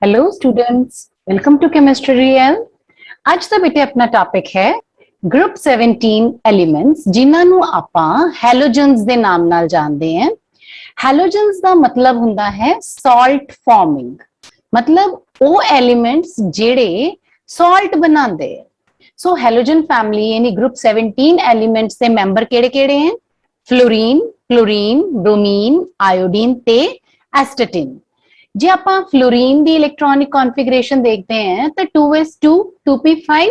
Hello students, welcome to chemistry real. आज ਦਾ ਬੇਟੇ ਆਪਣਾ ਟੌਪਿਕ ਹੈ ਗਰੁੱਪ 17 ਐਲੀਮੈਂਟਸ ਜਿਨ੍ਹਾਂ ਨੂੰ ਆਪਾਂ ਹੈਲੋਜਨਸ ਦੇ ਨਾਮ ਨਾਲ ਜਾਣਦੇ ਹਾਂ। ਹੈਲੋਜਨਸ ਦਾ ਮਤਲਬ ਹੁੰਦਾ ਹੈ ਸਾਲਟ ਫਾਰਮਿੰਗ, ਮਤਲਬ ਉਹ ਐਲੀਮੈਂਟਸ ਜਿਹੜੇ ਸਾਲਟ ਬਣਾਉਂਦੇ ਆ। ਸੋ ਹੈਲੋਜਨ ਫੈਮਿਲੀ ਯਾਨੀ ਗਰੁੱਪ 17 ਐਲੀਮੈਂਟਸ ਦੇ ਮੈਂਬਰ ਕਿਹੜੇ-ਕਿਹੜੇ ਹਨ? ਫਲੋਰੀਨ, क्लोरीन, ब्रोमीन, आयोडीन ते एस्टेटिन। जे आप फ्लोरीन की इलेक्ट्रॉनिक कॉन्फ़िगरेशन देखते हैं तो 2s2 2p5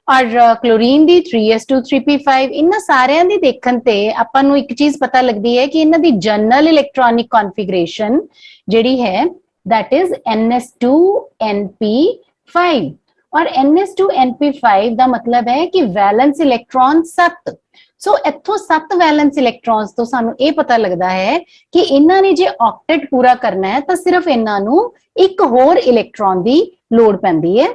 और क्लोरीन की 3s2 3p5। इन्हां सारियां दी देखण ते आपां नूं एक चीज पता लगदी है कि इन्हां दी जनरल इलेक्ट्रॉनिक कॉन्फ़िगरेशन जिहड़ी है दैट इज ns2np5। और ns2np5 दा मतलब है कि वैलेंस इलेक्ट्रॉन 7। सो इत्थों 7 वैलेंस इलेक्ट्रॉन्स तो सानू ये पता लगता है कि इन्हां ने जे ऑक्टेट पूरा करना है तो सिर्फ इन्हां नू एक होर इलेक्ट्रॉन की लोड़ पैंदी है।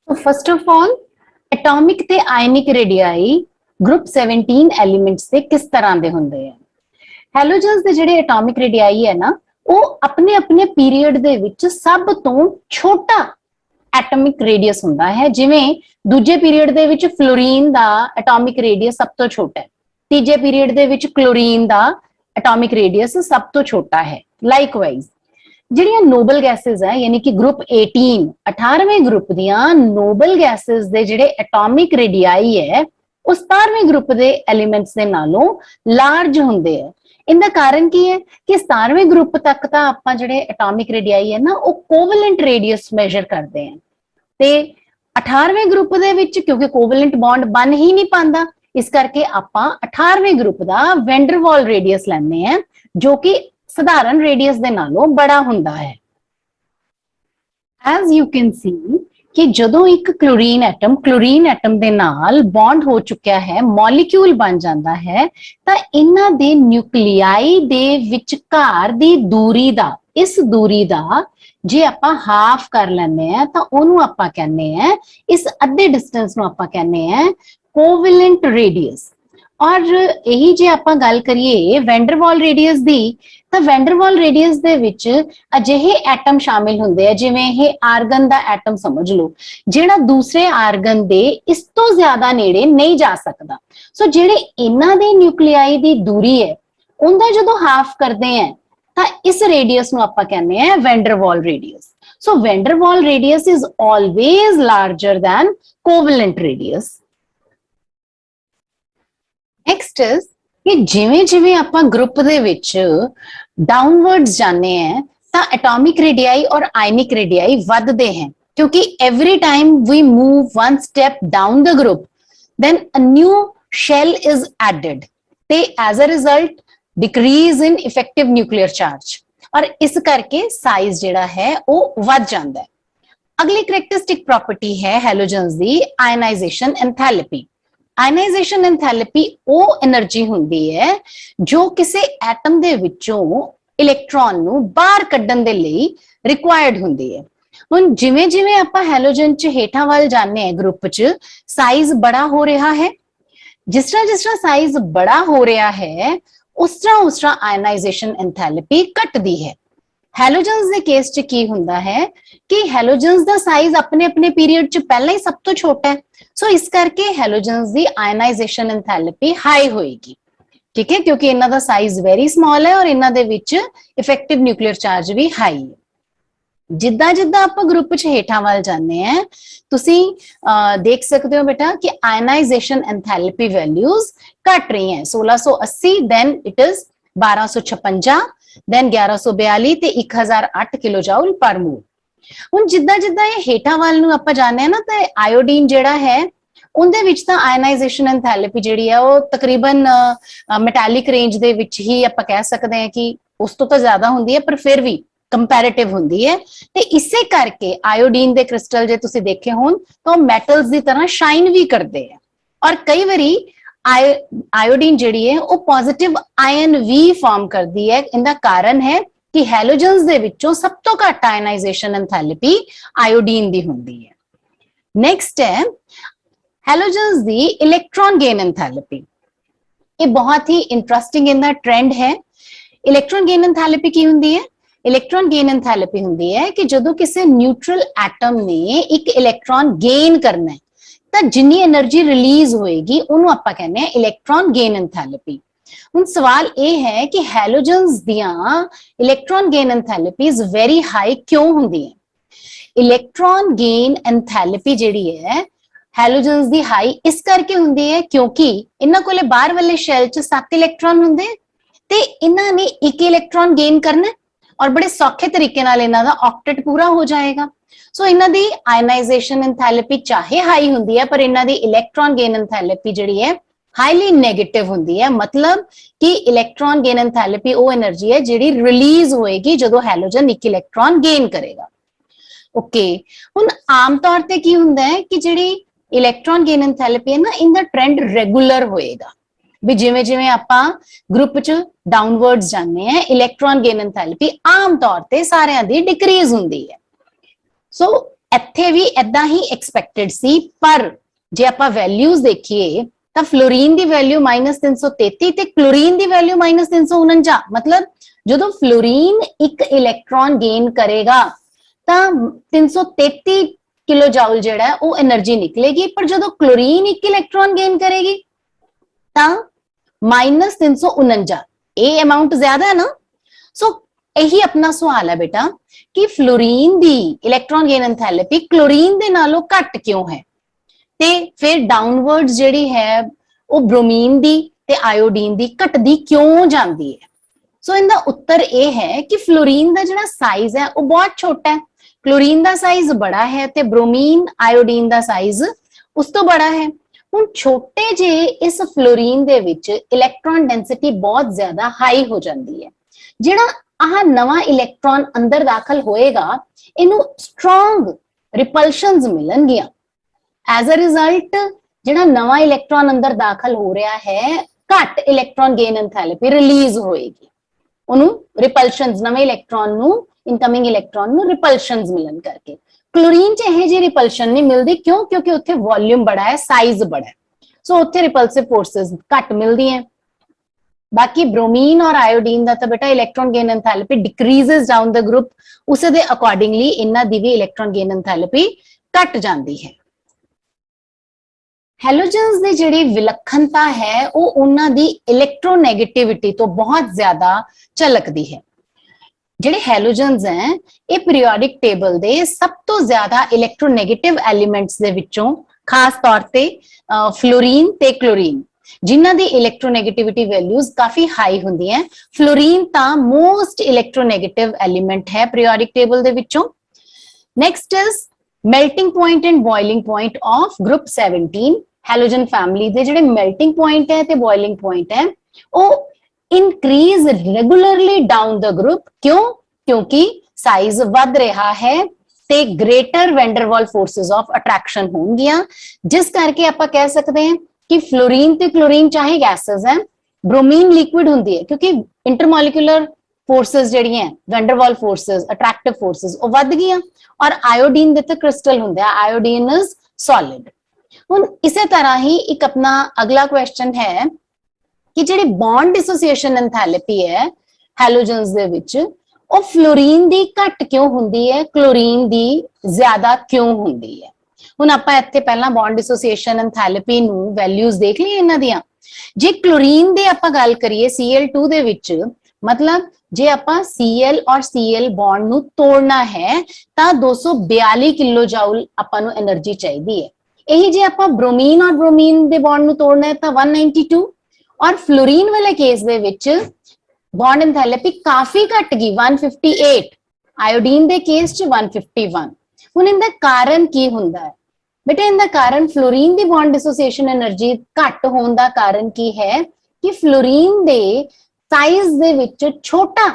तो फर्स्ट ऑफ ऑल एटॉमिक ते आयनिक रेडियाई ग्रुप 17 एलीमेंट्स से किस तरह के होंगे हैं? हैलोजन्स दे जिहड़े एटॉमिक रेडियाई है ना, वो अपने अपने पीरियड दे विच सब तो छोटा एटॉमिक रेडियस हुंदा है। जिवें दूजे पीरियड दे विच फ्लोरीन दा एटॉमिक रेडियस सब तो छोटा है, तीजे पीरियड दे विच क्लोरीन दा एटॉमिक रेडियस सब तो छोटा है। लाइकवाइज जिहड़ियां नोबल गैसेस है यानी कि ग्रुप 18 18वें ग्रुप दियां नोबल गैसेस दे जिहड़े एटॉमिक रेडियाई है वो 17वें ग्रुप दे एलीमेंट्स दे नालों लार्ज हुंदे है। इनका कारण की है कि 17वें ग्रुप तक तो आपां जिहड़े एटॉमिक रेडियाई है ना वो कोवलेंट रेडियस मेजर करते हैं ते 18वें ग्रुप दे विच क्योंकि कोवलेंट बॉन्ड बन ही नहीं पांदा, इस करके आपां 18वें ग्रुप दा वैंडरवाल रेडियस लैंदे हैं जो कि साधारण रेडियस दे नालों बड़ा हुंदा है। एज यू कैन सी कि जदों एक क्लोरीन एटम दे नाल बॉन्ड हो चुका है, मॉलिक्यूल बन जाता है, तां इन्हां दे न्यूक्लियाई दे विचकार दी दूरी दा, इस दूरी दा जे आपां हाफ कर लैंदे हैं तां ओनू आपां कहने हैं, इस अद्धे डिस्टेंस नूं आपां कहने हैं कोवलेंट रेडियस। और यही जे आपां गल करिए वैंडरवाल रेडियस दी, तो वैंडरवाल रेडियस दे विच अजिहे एटम शामिल हुंदे हैं जिवें ये आर्गन दा एटम समझ लो, जिहड़ा दूसरे आर्गन दे इस तो ज्यादा नेड़े नहीं जा सकदा। सो जिहड़े इन्हां दे न्यूक्लियाई दी दूरी है उंदा जदों हाफ करदे हैं तां इस रेडियस नूं आपां कहने हैं van der Waal radius. So van der Waal radius is always larger than covalent radius. Next is कि जिवें जिवें आपां ग्रुप दे विच डाउनवर्ड्स जाने हैं तां एटॉमिक रेडियाई और आयनिक रेडियाई वधदे हैं, क्योंकि every time we move one step down the group then a new shell is added ते as a result decrease in effective nuclear charge और इस करके साइज जिहड़ा है वो वध जांदा है। अगली करैक्टरिस्टिक प्रॉपर्टी है हैलोजन्स दी आयनाइजेशन एंथैल्पी। आयनाइजेशन एंथैल्पी वो एनर्जी हुंदी है जो किसी एटम दे विचों इलेक्ट्रॉन नू बाहर कड्ढण दे लई रिक्वायर्ड हुंदी है। हुण जिवें जिवें आपां हैलोजन च हेठां वल जाने हैं ग्रुप च साइज बड़ा हो रहा है, जिस तरह साइज बड़ा हो रहा है उस तरह आयनाइजेशन एंथैल्पी घटदी है। हैलोजन्स दे केस च की हुंदा है कि हैलोजन्स दा साइज अपने अपने पीरियड च पहले ही सब तो छोटा है, सो इस करके हैलोजन्स दी आयनाइजेशन एंथैल्पी हाई होएगी। ठीक है, क्योंकि इन्हां दा साइज वेरी स्मॉल है और इन्हां दे विच इफेक्टिव न्यूक्लियर चार्ज भी हाई है। जिद्दां जिद्दां आपां ग्रुप च हेठां वल जाने हैं तुसी देख सकते हो बेटा कि आयनाइजेशन एंथैल्पी वैल्यूज घट रही हैं। 1680 देन इट इज 1256 देन 1142 ते 1008 किलो जूल पर मोल। हुण जिद्दां जिद्दां ये हेठां वल नूं आपां जाने ना ते आयोडीन जिहड़ा है उनदे विच तां आयनाइजेशन एंथैल्पी जिहड़ी है वो तकरीबन मैटालिक रेंज दे विच ही आपां कह सकते हैं कि उस तो ज्यादा हुंदी है, पर फिर भी कंपैरेटिव हुंदी है। ते इसे करके आयोडीन दे क्रिस्टल जे तुसीं देखे होण तो मैटल्स दी तरह शाइन भी करदे हैं और कई बारी आयोडीन जिहड़ी है वो पॉजिटिव आयन भी फॉर्म करती है। इनका कारण है कि हैलोजन्स दे विचों सब तो घट आयनाइजेशन एंथैल्पी आयोडीन दी हुंदी है। नेक्स्ट है halogens the electron gain enthalpy. ये बहुत ही इंटरेस्टिंग इनका ट्रेंड है। इलेक्ट्रॉन गेन एंथैल्पी की हुंदी है इलेक्ट्रॉन गेन एंथैल्पी हुंदी है कि जदों किसी न्यूट्रल एटम ने एक इलेक्ट्रॉन गेन करना है तो जिन्नी एनर्जी रिलीज होएगी उन्होंने आपां कहने हैं इलेक्ट्रॉन गेन एंथैल्पी। हुण सवाल यह है कि हैलोजन्स दियां electron gain enthalpies very high क्यों हुंदी है? इलेक्ट्रॉन गेन एंथैल्पी जिहड़ी है हैलोजन्स दी हाई इस करके हुंदी है क्योंकि इन्हां कोले बाहर वाले शैल च 7 इलेक्ट्रॉन हुंदे ते इन्हां ने एक इलेक्ट्रॉन गेन करना और बड़े सौखे तरीके नाल इन्हां दा ऑक्टेट पूरा हो जाएगा। सो इन्हां दी आयनाइजेशन एंथैल्पी चाहे हाई हुंदी है पर इन्हां दी इलेक्ट्रॉन गेन एंथैल्पी जिहड़ी है हाईली नेगेटिव हुंदी है। मतलब कि इलेक्ट्रॉन गेन एंथैल्पी वो एनर्जी है जिहड़ी रिलीज होएगी जदों हैलोजन एक इलेक्ट्रॉन गेन करेगा। ओके, हुण आम तौर ते की हुंदा है कि जिहड़ी इलेक्ट्रॉन गेन एंथैल्पी है ना इनदा ट्रेंड रेगुलर होएगा भी जिवें जिवें आपां ग्रुप च डाउनवर्ड्स जाने हैं इलेक्ट्रॉन गेन एंथैल्पी आम तौर ते सारियां दी डिक्रीज हुंदी है। सो ਇੱਥੇ भी ऐदां ही एक्सपैक्टेड सी पर जे आपां वैल्यूज देखिए ਤਾਂ फ्लोरीन ਦੀ वैल्यू -333 ਤੇ क्लोरीन ਦੀ वैल्यू -349। मतलब ਜਦੋਂ फ्लोरीन एक इलेक्ट्रॉन गेन करेगा ਤਾਂ 333 किलो जाउल ਜਿਹੜਾ ਹੈ ਉਹ એનર્ਜੀ ਨਿਕਲੇਗੀ पर ਜਦੋਂ क्लोरीन एक इलेक्ट्रॉन गेन करेगी ਤਾਂ -349 ਇਹ अमाउंट ज्यादा है ना। सो यही अपना सवाल है बेटा कि fluorine the electron gain enthalpy chlorine दे नालों घट क्यों है ते फिर डाउनवर्ड्स जिहड़ी है वो ब्रोमीन दी ते आयोडीन दी घटदी क्यों जांदी है? सो इनका उत्तर यह है कि फ्लोरीन का जिहड़ा साइज है वो बहुत छोटा है, क्लोरीन का साइज बड़ा है ते ब्रोमीन आयोडीन का साइज उस तो बड़ा है। हुण छोटे जे इस fluorine they which electron density बहुत ज्यादा हाई हो जाती है। जिहड़ा आह नवा इलेक्ट्रॉन अंदर दाखल होएगा इनू स्ट्रॉन्ग रिपल्शंस मिलणगियां। एज अ रिजल्ट जिहड़ा नवा इलेक्ट्रॉन अंदर दाखल हो रहा है घट इलेक्ट्रॉन गेन एंथैल्पी रिलीज होएगी। उन्हों रिपल्शंस नवे इलेक्ट्रॉन नू इनकमिंग इलेक्ट्रॉन नू रिपल्शंस मिलन करके। क्लोरीन च यह जी रिपल्शन नहीं मिलती क्यों? क्योंकि उत्थे वॉल्यूम बड़ा है, साइज बड़ा है। सो उत्थे रिपल्सिव फोर्सेस घट मिलती हैं। बाकी ब्रोमीन और आयोडीन का तो बेटा electron gain enthalpy decreases down the group, उस दे अकॉर्डिंगली इन्हां दी भी इलेक्ट्रॉन गेन एंथैल्पी घट जाती है। हैलोजन्स की जिहड़ी विलक्षणता है वो उन्हां दी इलेक्ट्रोनेगेटिविटी तो बहुत ज्यादा झलकदी है। जिहड़े हैलोजन्स हैं ये पीरियोडिक टेबल दे सब तो ज्यादा इलेक्ट्रोनेगेटिव एलीमेंट्स दे विचों खास तौर ते फ्लोरीन ते क्लोरीन जिन्हां दी इलेक्ट्रोनेगेटिविटी वैल्यूज काफी हाई हुंदी हैं। फ्लोरीन तां मोस्ट इलेक्ट्रोनेगेटिव एलीमेंट है पीरियोडिक टेबल दे विचों। Next is melting point and boiling point of group 17 halogen family दे जिहड़े मेल्टिंग पॉइंट है ते बॉइलिंग पॉइंट है वो increase regularly down the group. क्यों? क्योंकि साइज वध रहा है ते greater van der Waal forces of attraction होंगियां जिस करके आपां कह सकते हैं कि फ्लोरीन ते क्लोरीन चाहे गैसेस हैं, ब्रोमीन लिक्विड हुंदी है क्योंकि इंटरमोलिकुलर फोर्सेस जिहड़ियां हैं वैंडरवाल फोर्सेस अट्रैक्टिव फोर्सेस वो वध गईयां और आयोडीन दे ते क्रिस्टल हुंदे आ, आयोडीन इज सॉलिड। हुण इसे तरह ही एक अपना अगला क्वेश्चन है कि जिहड़ी बॉन्ड डिसोसिएशन एंथैल्पी है हैलोजन्स दे विच वो फ्लोरीन दी घट क्यों हुंदी है, क्लोरीन दी ज्यादा क्यों हुंदी है? हुण आपां इत्थे पहला बॉन्ड डिसोसिएशन एंथैल्पी नू वैल्यूज देख लईए इन्हां दियां। जे क्लोरीन दे आपां गल करिए Cl2 दे विच मतलब जे आपां Cl और Cl बॉन्ड नू तोड़ना है तां 242 किलो जाउल आपां नू एनर्जी चाहिदी है। यही जे आपां ब्रोमीन और ब्रोमीन दे बॉन्ड नू तोड़ना है तां 192 और फ्लोरीन वाले केस दे विच बॉन्ड एंथैल्पी काफी घट गई 158, आयोडीन दे केस च 151। हुण इनदा कारण की हुंदा है बेटा? इनदा कारण फ्लोरीन दी बॉन्ड डिसोसिएशन एनर्जी घट होण दा कारण की है कि फ्लोरीन दे साइज दे विच छोटा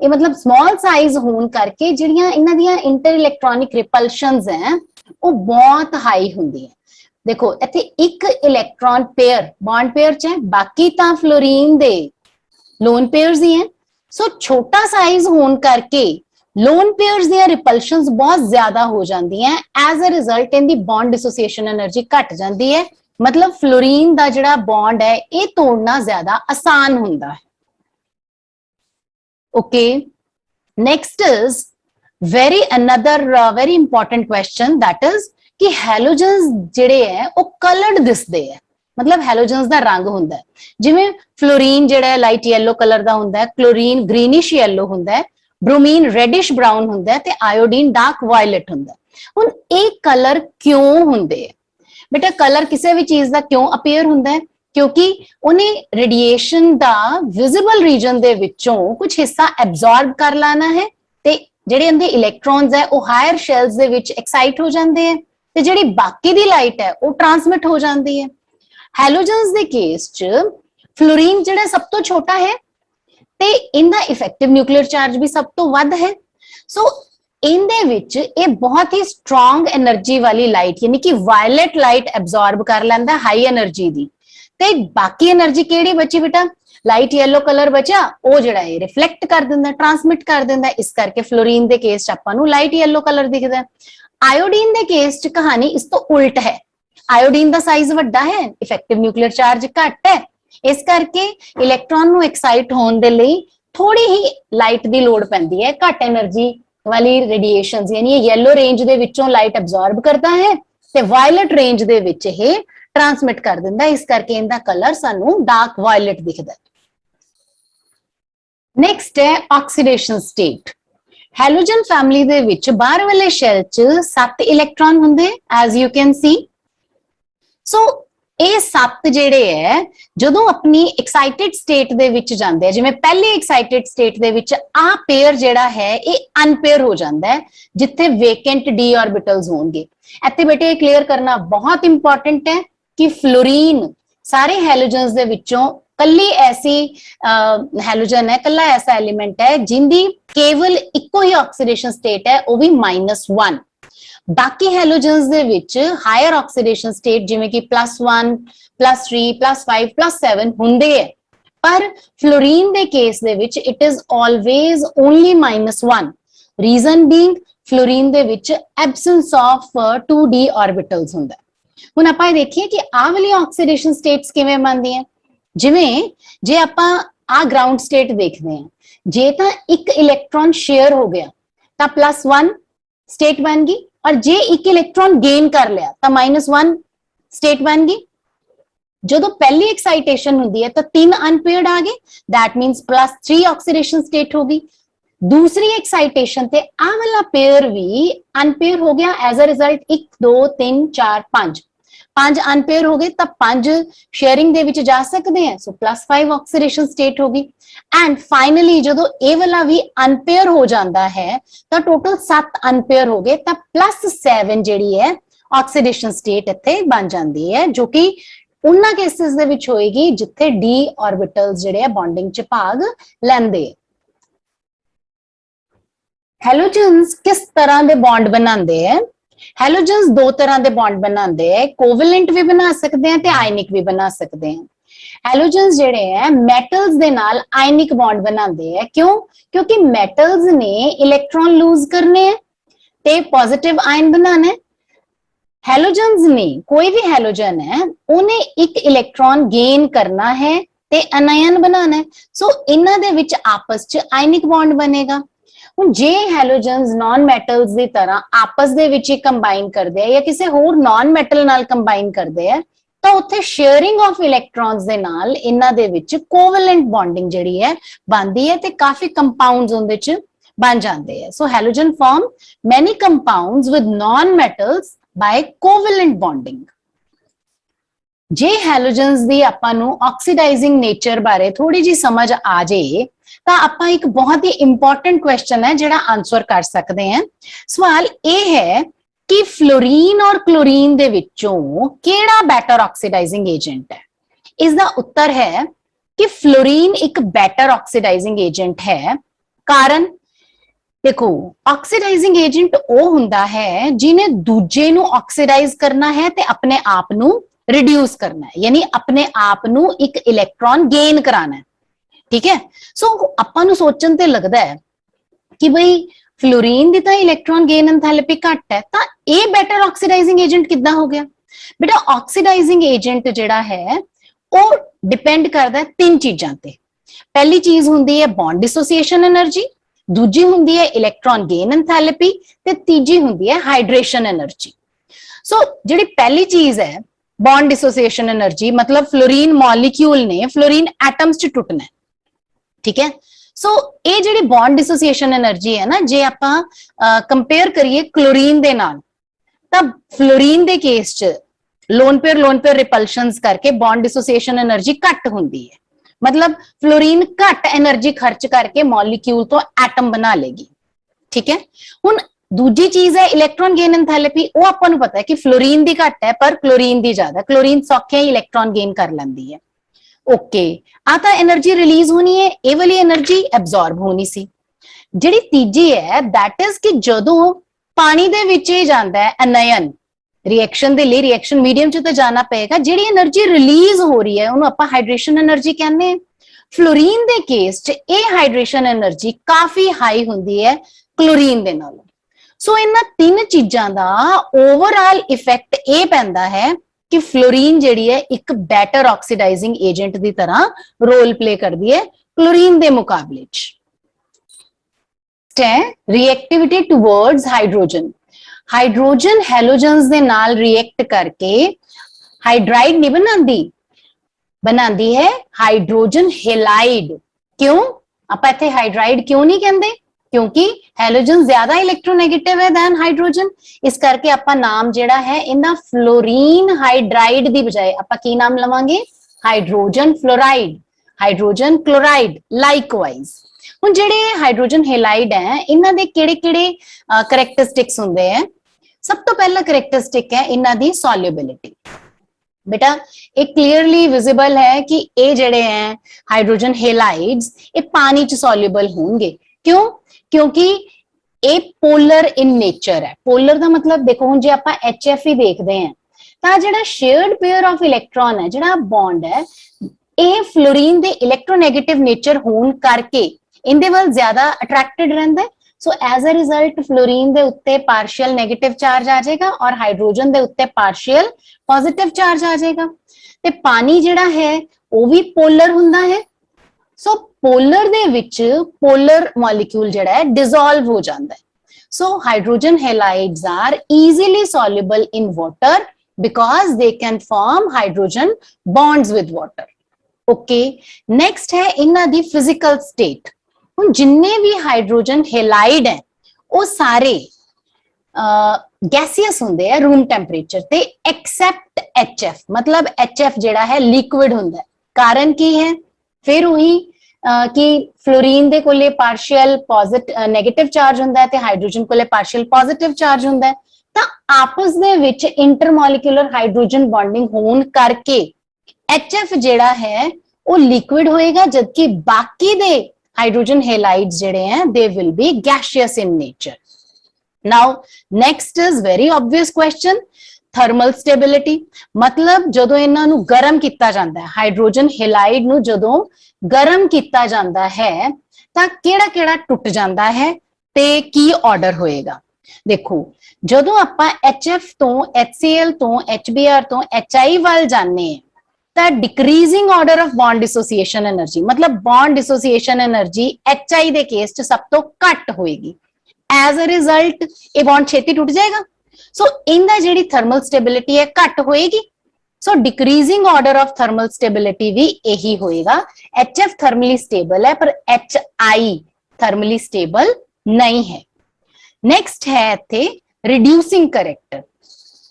ये मतलब स्मॉल साइज होने करके जिहड़ियां इन्हां दियां इंटर इलेक्ट्रॉनिक रिपल्शंस हैं वो बहुत हाई हुंदी है। देखो इत्थे एक इलेक्ट्रॉन पेयर बॉन्ड पेयर च है, बाकी तां फ्लोरीन दे लोन पेयर्स ही हैं। सो छोटा साइज होने करके लोन पेयर्स दियां रिपल्शंस बहुत ज्यादा हो जाती हैं। एज अ रिजल्ट इनदी बॉन्ड डिसोसिएशन एनर्जी घट जाती है। मतलब फ्लोरीन दा जिहड़ा बॉन्ड है ये तोड़ना ज्यादा आसान हुंदा है। Okay, next is very another very important question, that is कि हैलोजन्स ਜਿਹੜੇ ਹੈ ਉਹ ਕਲਰਡ ਦਿਸਦੇ ਹੈ, मतलब हैलोजन्स ਦਾ रंग ਹੁੰਦਾ ਹੈ। ਜਿਵੇਂ ਫਲੋਰੀਨ ਜਿਹੜਾ ਲਾਈਟ ਯੈਲੋ ਕਲਰ ਦਾ ਹੁੰਦਾ ਹੈ, ਕਲੋਰੀਨ ਗ੍ਰੀਨਿਸ਼ ਯੈਲੋ ਹੁੰਦਾ ਹੈ, ब्रोमीन रेडिश ब्राउन ਹੁੰਦਾ ਤੇ ਆਇਓਡੀਨ ਡਾਰਕ ਵਾਇਲਟ ਹੁੰਦਾ। ਹੁਣ ਇਹ ਕਲਰ ਕਿਉਂ ਹੁੰਦੇ ਹੈ ਬੇਟਾ? ਕਲਰ ਕਿਸੇ ਵੀ ਚੀਜ਼ ਦਾ ਕਿਉਂ ਅਪੀਅਰ ਹੁੰਦਾ ਹੈ? ਕਿਉਂਕਿ ਉਹਨੇ ਰੇਡੀਏਸ਼ਨ ਦਾ ਵਿਜ਼ੀਬਲ ਰੀਜਨ ਦੇ ਵਿੱਚੋਂ ਕੁਝ ਹਿੱਸਾ ਐਬਜ਼ੌਰਬ ਕਰ ਲੈਣਾ ਹੈ ਤੇ ਜਿਹੜੇ ਅੰਦਰ ਇਲੈਕਟ੍ਰੋਨਸ ਹੈ ਉਹ ਹਾਇਰ ਸ਼ੈਲਸ ਦੇ ਵਿੱਚ ਐਕਸਾਈਟ ਹੋ ਜਾਂਦੇ ਹੈ ਤੇ ਜਿਹੜੀ ਬਾਕੀ ਦੀ ਲਾਈਟ ਹੈ ਉਹ ਟਰਾਂਸਮਿਟ ਹੋ ਜਾਂਦੀ ਹੈ। ਹੈਲੋਜਨਸ ਦੇ ਕੇਸ 'ਚ ਫਲੋਰੀਨ ਜਿਹੜਾ ਸਭ ਤੋਂ ਛੋਟਾ ਹੈ ਤੇ ਇਹਦਾ ਇਫੈਕਟਿਵ ਨਿਊਕਲੀਅਰ ਚਾਰਜ ਵੀ ਸਭ ਤੋਂ ਵੱਧ ਹੈ। ਸੋ ਇਹਦੇ ਵਿੱਚ ਇਹ ਬਹੁਤ ਹੀ ਸਟਰੋਂਗ એનર્ਜੀ ਵਾਲੀ ਲਾਈਟ ਯਾਨੀ ਕਿ ਵਾਇਲਟ ਲਾਈਟ ਐਬਜ਼ੌਰਬ ਕਰ ਲੈਂਦਾ ਹਾਈ એનર્ਜੀ ਦੀ, ਤੇ ਬਾਕੀ એનર્ਜੀ ਕਿਹੜੀ ਬਚੀ ਬੇਟਾ? ਲਾਈਟ ਯੈਲੋ ਕਲਰ ਬਚਾ, ਉਹ ਜਿਹੜਾ ਹੈ ਰਿਫਲੈਕਟ ਕਰ ਦਿੰਦਾ, ਟਰਾਂਸਮਿਟ ਕਰ ਦਿੰਦਾ। ਇਸ ਕਰਕੇ ਫਲੋਰੀਨ ਦੇ ਕੇਸ 'ਚ ਆਪਾਂ ਨੂੰ ਲਾਈਟ ਯੈਲੋ ਕਲਰ ਦਿਖਦਾ। ਆਇਓਡੀਨ ਦੇ ਕੇਸ 'ਚ ਕਹਾਣੀ ਇਸ ਤੋਂ ਉਲਟ ਹੈ। ਆਇਓਡੀਨ ਦਾ ਸਾਈਜ਼ ਵੱਡਾ ਹੈ, ਇਫੈਕਟਿਵ ਨਿਊਕਲੀਅਰ ਚਾਰਜ ਘੱਟ ਹੈ, ਇਸ ਕਰਕੇ ਇਲੈਕਟ੍ਰੋਨ ਨੂੰ ਐਕਸਾਈਟ ਹੋਣ ਦੇ ਲਈ ਥੋੜੀ ਹੀ ਲਾਈਟ ਦੀ ਲੋੜ ਪੈਂਦੀ ਹੈ। ਘੱਟ એનર્ਜੀ ਵਾਲੀ ਰੇਡੀਏਸ਼ਨਸ ਯਾਨੀ ਇਹ ਯੈਲੋ ਰੇਂਜ ਦੇ ਵਿੱਚੋਂ ਲਾਈਟ ਐਬਜ਼ੌਰਬ ਕਰਦਾ ਹੈ ਤੇ ਵਾਇਲਟ ਰੇਂਜ ਦੇ ਵਿੱਚ ਇਹ ਟਰਾਂਸਮਿਟ ਕਰ ਦਿੰਦਾ, ਇਸ ਕਰਕੇ ਇਹਦਾ ਕਲਰ ਸਾਨੂੰ ਡਾਰਕ ਵਾਇਲਟ ਦਿਖਦਾ। ਨੈਕਸਟ ਹੈ ਆਕਸੀਡੇਸ਼ਨ ਸਟੇਟ। ਹੈਲੋਜਨ ਫੈਮਿਲੀ ਦੇ ਵਿੱਚ ਬਾਹਰ ਵਾਲੇ ਸ਼ੈਲ 'ਚ 7 ਇਲੈਕਟ੍ਰੋਨ ਹੁੰਦੇ ਐਜ਼ ਯੂ ਕੈਨ ਸੀ। ਸੋ ਇਹ 7 ਜਿਹੜੇ ਹੈ ਜਦੋਂ ਆਪਣੀ ਐਕਸਾਈਟਿਡ ਸਟੇਟ ਦੇ ਵਿੱਚ ਜਾਂਦੇ ਆ, ਜਿਵੇਂ ਪਹਿਲੀ ਐਕਸਾਈਟਿਡ ਸਟੇਟ ਦੇ ਵਿੱਚ ਆ ਪੇਅਰ ਜਿਹੜਾ ਹੈ ਇਹ ਅਨਪੇਅਰ ਹੋ ਜਾਂਦਾ ਹੈ ਜਿੱਥੇ ਵੇਕੈਂਟ ਡੀ ਆਰਬਿਟਲਸ ਹੋਣਗੇ। ਇੱਥੇ ਬੇਟੇ ਇਹ ਕਲੀਅਰ ਕਰਨਾ ਬਹੁਤ ਇੰਪੋਰਟੈਂਟ ਹੈ ਕਿ ਫਲੋਰੀਨ ਸਾਰੇ ਹੈਲੋਜਨਸ ਦੇ ਵਿੱਚੋਂ ਕੱਲੀ ਐਸੀ ਹੈਲੋਜਨ ਹੈ, ਕੱਲਾ ਐਸਾ ਐਲੀਮੈਂਟ ਹੈ ਜਿੰਦੀ ਕੇਵਲ ਇੱਕੋ ਹੀ ਆਕਸੀਡੇਸ਼ਨ ਸਟੇਟ ਹੈ, ਉਹ ਵੀ -1। ਬਾਕੀ ਹੈਲੋਜਨਸ ਦੇ ਵਿੱਚ ਹਾਇਰ ਆਕਸੀਡੇਸ਼ਨ ਸਟੇਟ ਜਿਵੇਂ ਕਿ +1 +3 +5 +7 ਹੁੰਦੇ ਹੈ, ਪਰ ਫਲੋਰੀਨ ਦੇ ਕੇਸ ਦੇ ਵਿੱਚ it is always only -1। Reason being fluorine ਦੇ ਵਿੱਚ ਐਬਸੈਂਸ ਆਫ 2d ਆਰਬਿਟਲਸ ਹੁੰਦਾ। ਹੁਣ ਆਪਾਂ ਇਹ ਦੇਖੀਏ ਕਿ ਆਹ ਵਾਲੀ ਆਕਸੀਡੇਸ਼ਨ ਸਟੇਟਸ ਕਿਵੇਂ ਬਣਦੀਆਂ। ਜਿਵੇਂ ਜੇ ਆਪਾਂ ਆ ਗਰਾਊਂਡ ਸਟੇਟ ਦੇਖਦੇ ਹਾਂ, ਜੇ ਤਾਂ ਇੱਕ ਇਲੈਕਟ੍ਰੋਨ ਸ਼ੇਅਰ ਹੋ ਗਿਆ ਤਾਂ +1 ਸਟੇਟ ਬਣ ਗਈ, और जे एक इलेक्ट्रॉन गेन कर लिया तो -1 स्टेट बन गई। जो पहली एक्साइटेशन होती है तो 3 अनपेयर्ड आ गए, दैट मींस +3 ऑक्सीडेशन स्टेट होगी। दूसरी एक्साइटेशन ते आ वाला पेयर भी अनपेयर हो गया, एज अ रिजल्ट 1 2 3 4 5 अनपेयर हो गए, तब 5 शेयरिंग दे विच जा सकते हैं, सो +5 ऑक्सीडेशन स्टेट होगी। एंड फाइनली जो ए वाला भी अनपेयर हो जाता है तो टोटल 7 अनपेयर हो गए, तो +7 जिहड़ी है ऑक्सीडेशन स्टेट इत्थे बन जाती है, जो कि उन्हां केसेस दे विच होएगी जिथे डी ऑर्बिटल्स जिहड़े बॉन्डिंग च भाग लैंदे। हैलोजन्स किस तरह के बॉन्ड बनाते हैं? हैलोजन्स 2 तरह के बॉन्ड बनाते हैं, कोवेलेंट भी बना सकते हैं ते आयनिक भी बना सकते हैं। हैलोजन्स जिहड़े हैं मैटल्स दे नाल आयनिक बॉन्ड बनाते हैं। क्यों? क्योंकि मैटल्स ने इलेक्ट्रॉन लूज करने हैं ते पॉजिटिव आयन बनाना है। हैलोजन्स ने कोई भी हैलोजन है उन्हें एक इलेक्ट्रॉन गेन करना है ते अनायन बनाना है, सो इन्हां दे विच आपस च आयनिक बॉन्ड बनेगा। हुण जे हैलोजन्स नॉन मैटल्स की तरह आपस दे विच ही कंबाइन करदे हैं या किसी होर नॉन मैटल नाल कंबाइन करदे हैं तो उत्थे शेयरिंग ऑफ इलेक्ट्रॉन्स दे नाल इन्हां दे विच कोवेलेंट बॉन्डिंग जिहड़ी है बनदी है ते काफी कंपाउंड्स उहदे च बन जाते हैं। So halogen form many compounds with non metals by covalent bonding. जे हैलोजन्स दी आपां नूं ऑक्सीडाइजिंग नेचर बारे थोड़ी जी समझ आ जाए तो आपां एक बहुत ही इंपॉर्टेंट क्वेश्चन है जिहड़ा आंसर कर सकते हैं। सवाल यह है कि फ्लोरीन और क्लोरीन दे विचों केड़ा बेटर ऑक्सीडाइजिंग एजेंट है? इसका उत्तर है कि फ्लोरीन एक बेटर ऑक्सीडाइजिंग एजेंट है। कारण देखो, ऑक्सीडाइजिंग एजेंट वो हुंदा है जिन्हें दूजे नूं ऑक्सीडाइज करना है ते अपने आप नूं रिड्यूस करना है, यानी अपने आप नूं एक इलेक्ट्रॉन गेन कराना है। ठीक है, सो आपां नूं सोचण ते लगदा है कि भाई फ्लोरीन दी तां इलेक्ट्रॉन गेन एंथैल्पी घट है, तां ये बेटर ऑक्सीडाइजिंग एजेंट किद्दां हो गया? बेटा ऑक्सीडाइजिंग एजेंट जिहड़ा है वो डिपेंड करदा है 3 चीजां ते। पहली चीज हुंदी है बॉन्ड डिसोसिएशन एनर्जी, दूजी हुंदी है इलेक्ट्रॉन गेन एंथैल्पी ते तीजी हुंदी है हाइड्रेशन एनर्जी। सो जिहड़ी पहली चीज है बॉन्ड डिसोसिएशन एनर्जी, मतलब फ्लोरीन मॉलिक्यूल ने फ्लोरीन एटम्स च टुटना है, ठीक है। सो ये जिहड़ी बॉन्ड डिसोसिएशन एनर्जी है ना, जे आपां कंपेयर करिए क्लोरीन दे नाल, तां फ्लोरीन दे केस च लोन पेयर रिपल्शंस करके बॉन्ड डिसोसिएशन एनर्जी घट हुंदी है, मतलब फ्लोरीन घट एनर्जी खर्च करके मॉलिक्यूल तो एटम बना लेगी, ठीक है। हुण दूजी चीज है इलेक्ट्रॉन गेन एंथैल्पी, वो आपां नूं पता है कि फ्लोरीन दी घट है पर क्लोरीन दी ज्यादा, क्लोरीन सौखे ही इलेक्ट्रॉन गेन कर लैंदी है। ओके, आ तां एनर्जी रिलीज होनी है, ये वाली एनर्जी एब्जॉर्ब होनी सी। जिहड़ी तीजी है दैट इज कि जदों पानी दे विच ही जांदा है अनायन रिएक्शन दे लिए, रिएक्शन मीडियम च तो जाना पेगा, जिहड़ी एनर्जी रिलीज हो रही है उन्होंने आपां हाइड्रेशन एनर्जी कहने हैं। फ्लोरीन दे केस च ये हाइड्रेशन एनर्जी काफी हाई हुंदी है क्लोरीन दे नालों। सो इन्हां तीन चीजां दा ओवरऑल इफेक्ट ये पैंदा है कि फ्लोरीन जिहड़ी है एक बेटर ऑक्सीडाइजिंग एजेंट की तरह रोल प्ले करती है क्लोरीन के मुकाबले। Reactivity towards hydrogen, hydrogen halogens दे नाल रिएक्ट करके हाइड्राइड नहीं बनाती है हाइड्रोजन हेलाइड। क्यों आप इत्थे हाइड्राइड क्यों नहीं कहते? क्योंकि हैलोजन ज्यादा इलेक्ट्रोनेगेटिव है दैन हाइड्रोजन, इस करके आपां नाम जिहड़ा है इन्हां फ्लोरीन हाइड्राइड दी बजाय आपां की नाम लवांगे? Hydrogen fluoride, hydrogen chloride. Likewise हुण जिहड़े हाइड्रोजन हेलाइड है इन्हां दे किहड़े-किहड़े करैक्टरिस्टिक्स हुंदे हैं? सब तो पहला करैक्टरिस्टिक है इन्हां दी सॉल्युबिलिटी। बेटा एक क्लियरली विजिबल है कि ये जिहड़े हैं हाइड्रोजन हेलाइड्स ये पानी च सॉल्युबल होंगे। क्यों? क्योंकि ये पोलर इन नेचर है। पोलर का मतलब देखो हुण जे आपां HF ही देखते हैं तां जिहड़ा शेयर्ड पेयर ऑफ इलेक्ट्रॉन है, जिहड़ा बॉन्ड है, ये फ्लोरीन दे इलेक्ट्रोनेगेटिव नेचर होण करके इहदे वल ज्यादा अट्रैक्टेड रहिंदा है। So as a result fluorine दे उत्ते पार्शियल नेगेटिव चार्ज आ जाएगा और हाइड्रोजन दे उत्ते पार्शियल पॉजिटिव चार्ज आ जाएगा। ते पानी जिहड़ा है वो भी पोलर हुंदा है। सो पोलर दे विच पोलर मॉलिक्यूल जिहड़ा है डिसॉल्व हो जाता है। So hydrogen halides are easily soluble in water because they can form hydrogen bonds with water. Okay, next है इन्हां दी फिजिकल स्टेट। हुण जिन्ने भी हाइड्रोजन हेलाइड है वो सारे गैसियस होंगे है रूम टेंपरेचर ते एक्सेप्ट HF, मतलब HF जिहड़ा है लिक्विड होंदा है। कारण की है? फिर वही कि फ्लोरीन दे कोले पार्शियल पॉजिटिव नेगेटिव चार्ज होंदा है ते हाइड्रोजन कोले पार्शियल पॉजिटिव चार्ज होंदा है, तां आपस दे विच इंटरमॉलिक्यूलर हाइड्रोजन बॉन्डिंग होण करके HF जिहड़ा है वो लिक्विड होएगा, जबकि बाकी दे हाइड्रोजन हेलाइड्स जिहड़े हैं they will be gaseous in nature. Now next is very obvious question, thermal stability। मतलब जदों इन्हां नूं गर्म किया जाता है, हाइड्रोजन हेलाइड नूं जदों गर्म किया जाता है तां किहड़ा-किहड़ा टुट जाता है ते की ऑर्डर होएगा? देखो जदों आपां HF तो HCl तो HBr तो HI वाल जाने हैं तां decreasing order of bond dissociation energy, मतलब बॉन्ड डिसोसिएशन एनर्जी HI दे केस च सब तो घट होएगी। एज अ रिजल्ट ये बॉन्ड छेती टूट जाएगा। सो इनका जिहड़ी थर्मल स्टेबिलिटी है घट होएगी। So decreasing order of thermal stability भी यही होएगा। HF थर्मली स्टेबल है पर HI थर्मली स्टेबल नहीं है। नेक्स्ट है इत्थे रिड्यूसिंग करैक्टर।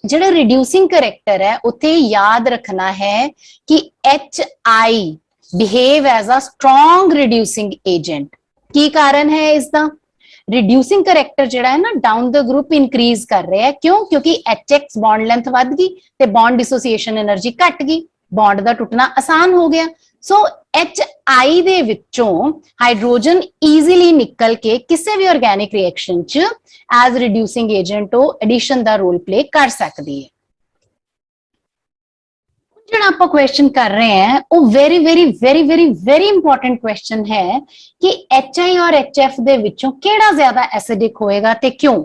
जिहड़ा रिड्यूसिंग करैक्टर है उत्थे याद रखना है कि HI behave as a strong reducing agent. की कारण है इसका? रिड्यूसिंग करैक्टर जिहड़ा है ना डाउन द ग्रुप इंक्रीज कर रहा है। क्यों? क्योंकि HX बॉन्ड लेंथ वध गई ते बॉन्ड डिसोसिएशन एनर्जी घट गई, बॉन्ड का टुटना आसान हो गया। सो HI दे विचों हाइड्रोजन ईजीली निकल के किसी भी ऑर्गेनिक रिएक्शन च एज रिड्यूसिंग एजेंट एडिशन का रोल प्ले कर सकती है। जो आप क्वेश्चन कर रहे हैं वो very very very very very important question है कि HI और HF दे विचों केड़ा ज्यादा एसिडिक होएगा ते क्यों?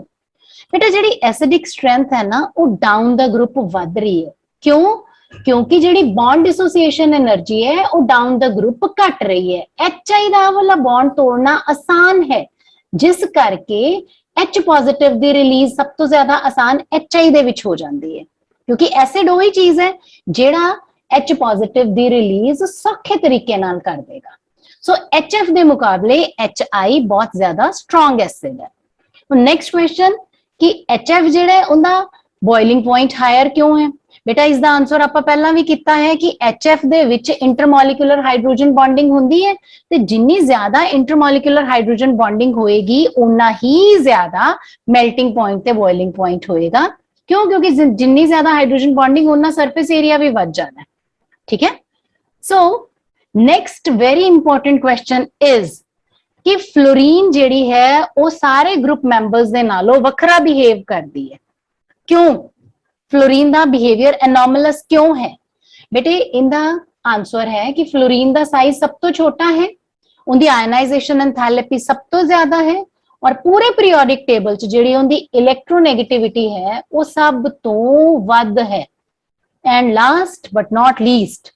बेटा जिहड़ी एसिडिक स्ट्रेंथ है ना वो डाउन द ग्रुप वध रही है। क्यों? क्योंकि जिहड़ी बॉन्ड डिसोसिएशन एनर्जी है वो डाउन द ग्रुप घट रही है। HI दा वाला बॉन्ड तोड़ना आसान है, जिस करके H पॉजिटिव दी रिलीज सब तो ज्यादा आसान HI दे विच हो जाती है, क्योंकि एसिड वही चीज है जेड़ा H पॉजिटिव दी रिलीज सौखे तरीके नाल कर देगा। सो HF दे मुकाबले HI बहुत ज्यादा स्ट्रॉन्ग एसिड है। नेक्स्ट क्वेश्चन कि HF जेड़ा है उनका बॉइलिंग पॉइंट हायर क्यों है? बेटा इसका आंसर आप पहला भी किया है कि HF दे विच इंटरमोलिकुलर हाइड्रोजन बॉन्डिंग होंदी है, ते जिन्नी ज्यादा इंटरमोलिकुलर हाइड्रोजन बॉन्डिंग होएगी उन्ना ही ज्यादा मेल्टिंग पॉइंट ते बॉइलिंग पॉइंट होएगा। क्यों? क्योंकि जिन्नी ज्यादा हाइड्रोजन बॉन्डिंग उन्ना सरफेस एरिया भी बढ़ जाना है। ठीक है। So next very important question is कि फ्लोरीन जेड़ी है वो सारे ग्रुप मैंबर्स दे नालों वखरा बिहेव करती है। क्यों? फ्लोरीन का बिहेवियर एनोमलस क्यों है? बेटे इनका आंसर है कि फ्लोरीन का साइज सब तो छोटा है, उनकी आयनाइजेशन एंथैल्पी सब तो ज्यादा है, और पूरे पीरियोडिक टेबल च जिहड़ी उनकी इलेक्ट्रोनेगेटिविटी है वो सब तो वध है। And last but not least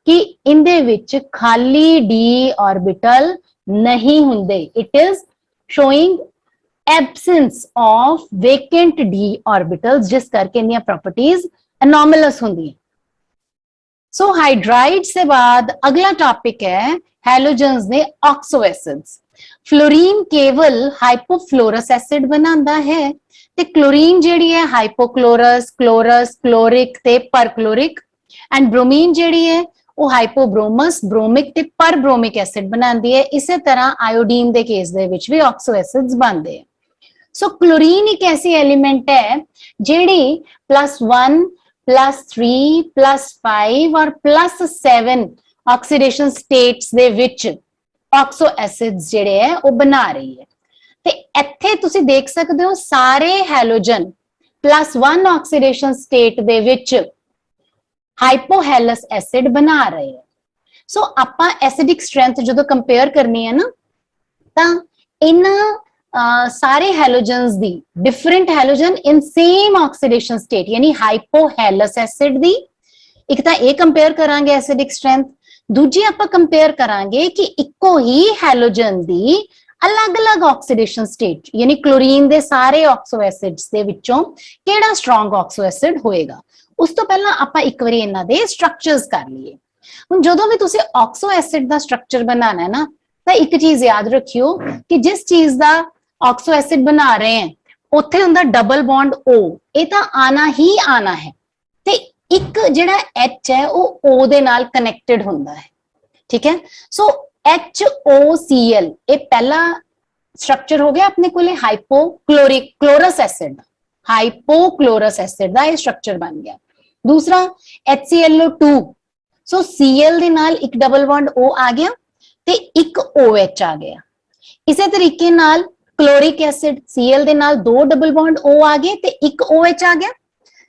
कि इंदे विच खाली डी ऑर्बिटल नहीं हुंदे, it is showing absence of vacant D orbitals, जिस करके इनकी प्रॉपर्टीज एनोमलस होंगी है। सो हाइड्राइड से बाद अगला टॉपिक है हैलोजेंस ने ऑक्सो एसिड्स। फ्लोरीन केवल हाइपोफ्लोरस एसिड बनाता है ते क्लोरीन जेड़ी है हाइपोक्लोरस, क्लोरस, क्लोरिक ते परक्लोरिक, एंड ब्रोमीन जेड़ी है वो हाइपोब्रोमस, ब्रोमिक ते परब्रोमिक एसिड बनाती है। इसी तरह आयोडीन के केस दे विच भी ऑक्सो एसिड्स बनते हैं। सो क्लोरीन एक ऐसी एलिमेंट है जेड़ी +1, +3, +5 और +7 ऑक्सीडेशन स्टेट्स दे विच ऑक्सो एसिड्स जेड़े है वो बना रही है। ते इत्थे तुसी देख सकते हो सारे हैलोजन +1 ऑक्सीडेशन स्टेट दे विच हाइपोहेलस एसिड बना रहे हैं। सो आपां एसिडिक स्ट्रेंथ जो कंपेयर करनी है ना, तां इन्हां सारे halogens the different halogen in same oxidation state यानी हाइपोहेलस एसिड दी एक तां ये कंपेयर करांगे एसिडिक स्ट्रेंथ, दूजी आपां कंपेयर करांगे कि इक्को ही हैलोजन दी अलग अलग ऑक्सीडेशन स्टेट यानी क्लोरीन दे सारे ऑक्सो एसिड्स दे विचों केड़ा स्ट्रॉन्ग ऑक्सो एसिड होएगा। उस तो पहला आपां एक बारी इन्हां दे स्ट्रक्चर्स कर लईए। हुण जदों भी तुसीं ऑक्सो एसिड दा स्ट्रक्चर बनाना है ना, तो एक चीज याद रखियो कि जिस चीज का ऑक्सो एसिड बना रहे हैं उत्थे हुंदा डबल बॉन्ड O, ये तो आना ही आना है, ते एक जिहड़ा H है वो O दे नाल कनेक्टेड हुंदा है। ठीक है। सो HOCl ये पहला स्ट्रक्चर हो गया अपने को hypochloric chlorous acid, hypochlorous acid का स्ट्रक्चर बन गया। दूसरा HClO2, सो Cl दे नाल एक डबल बॉन्ड O आ गया ते एक OH आ गया। इसे तरीके नाल क्लोरिक एसिड Cl दे नाल दो डबल बॉन्ड O आ गए ते एक OH आ गया।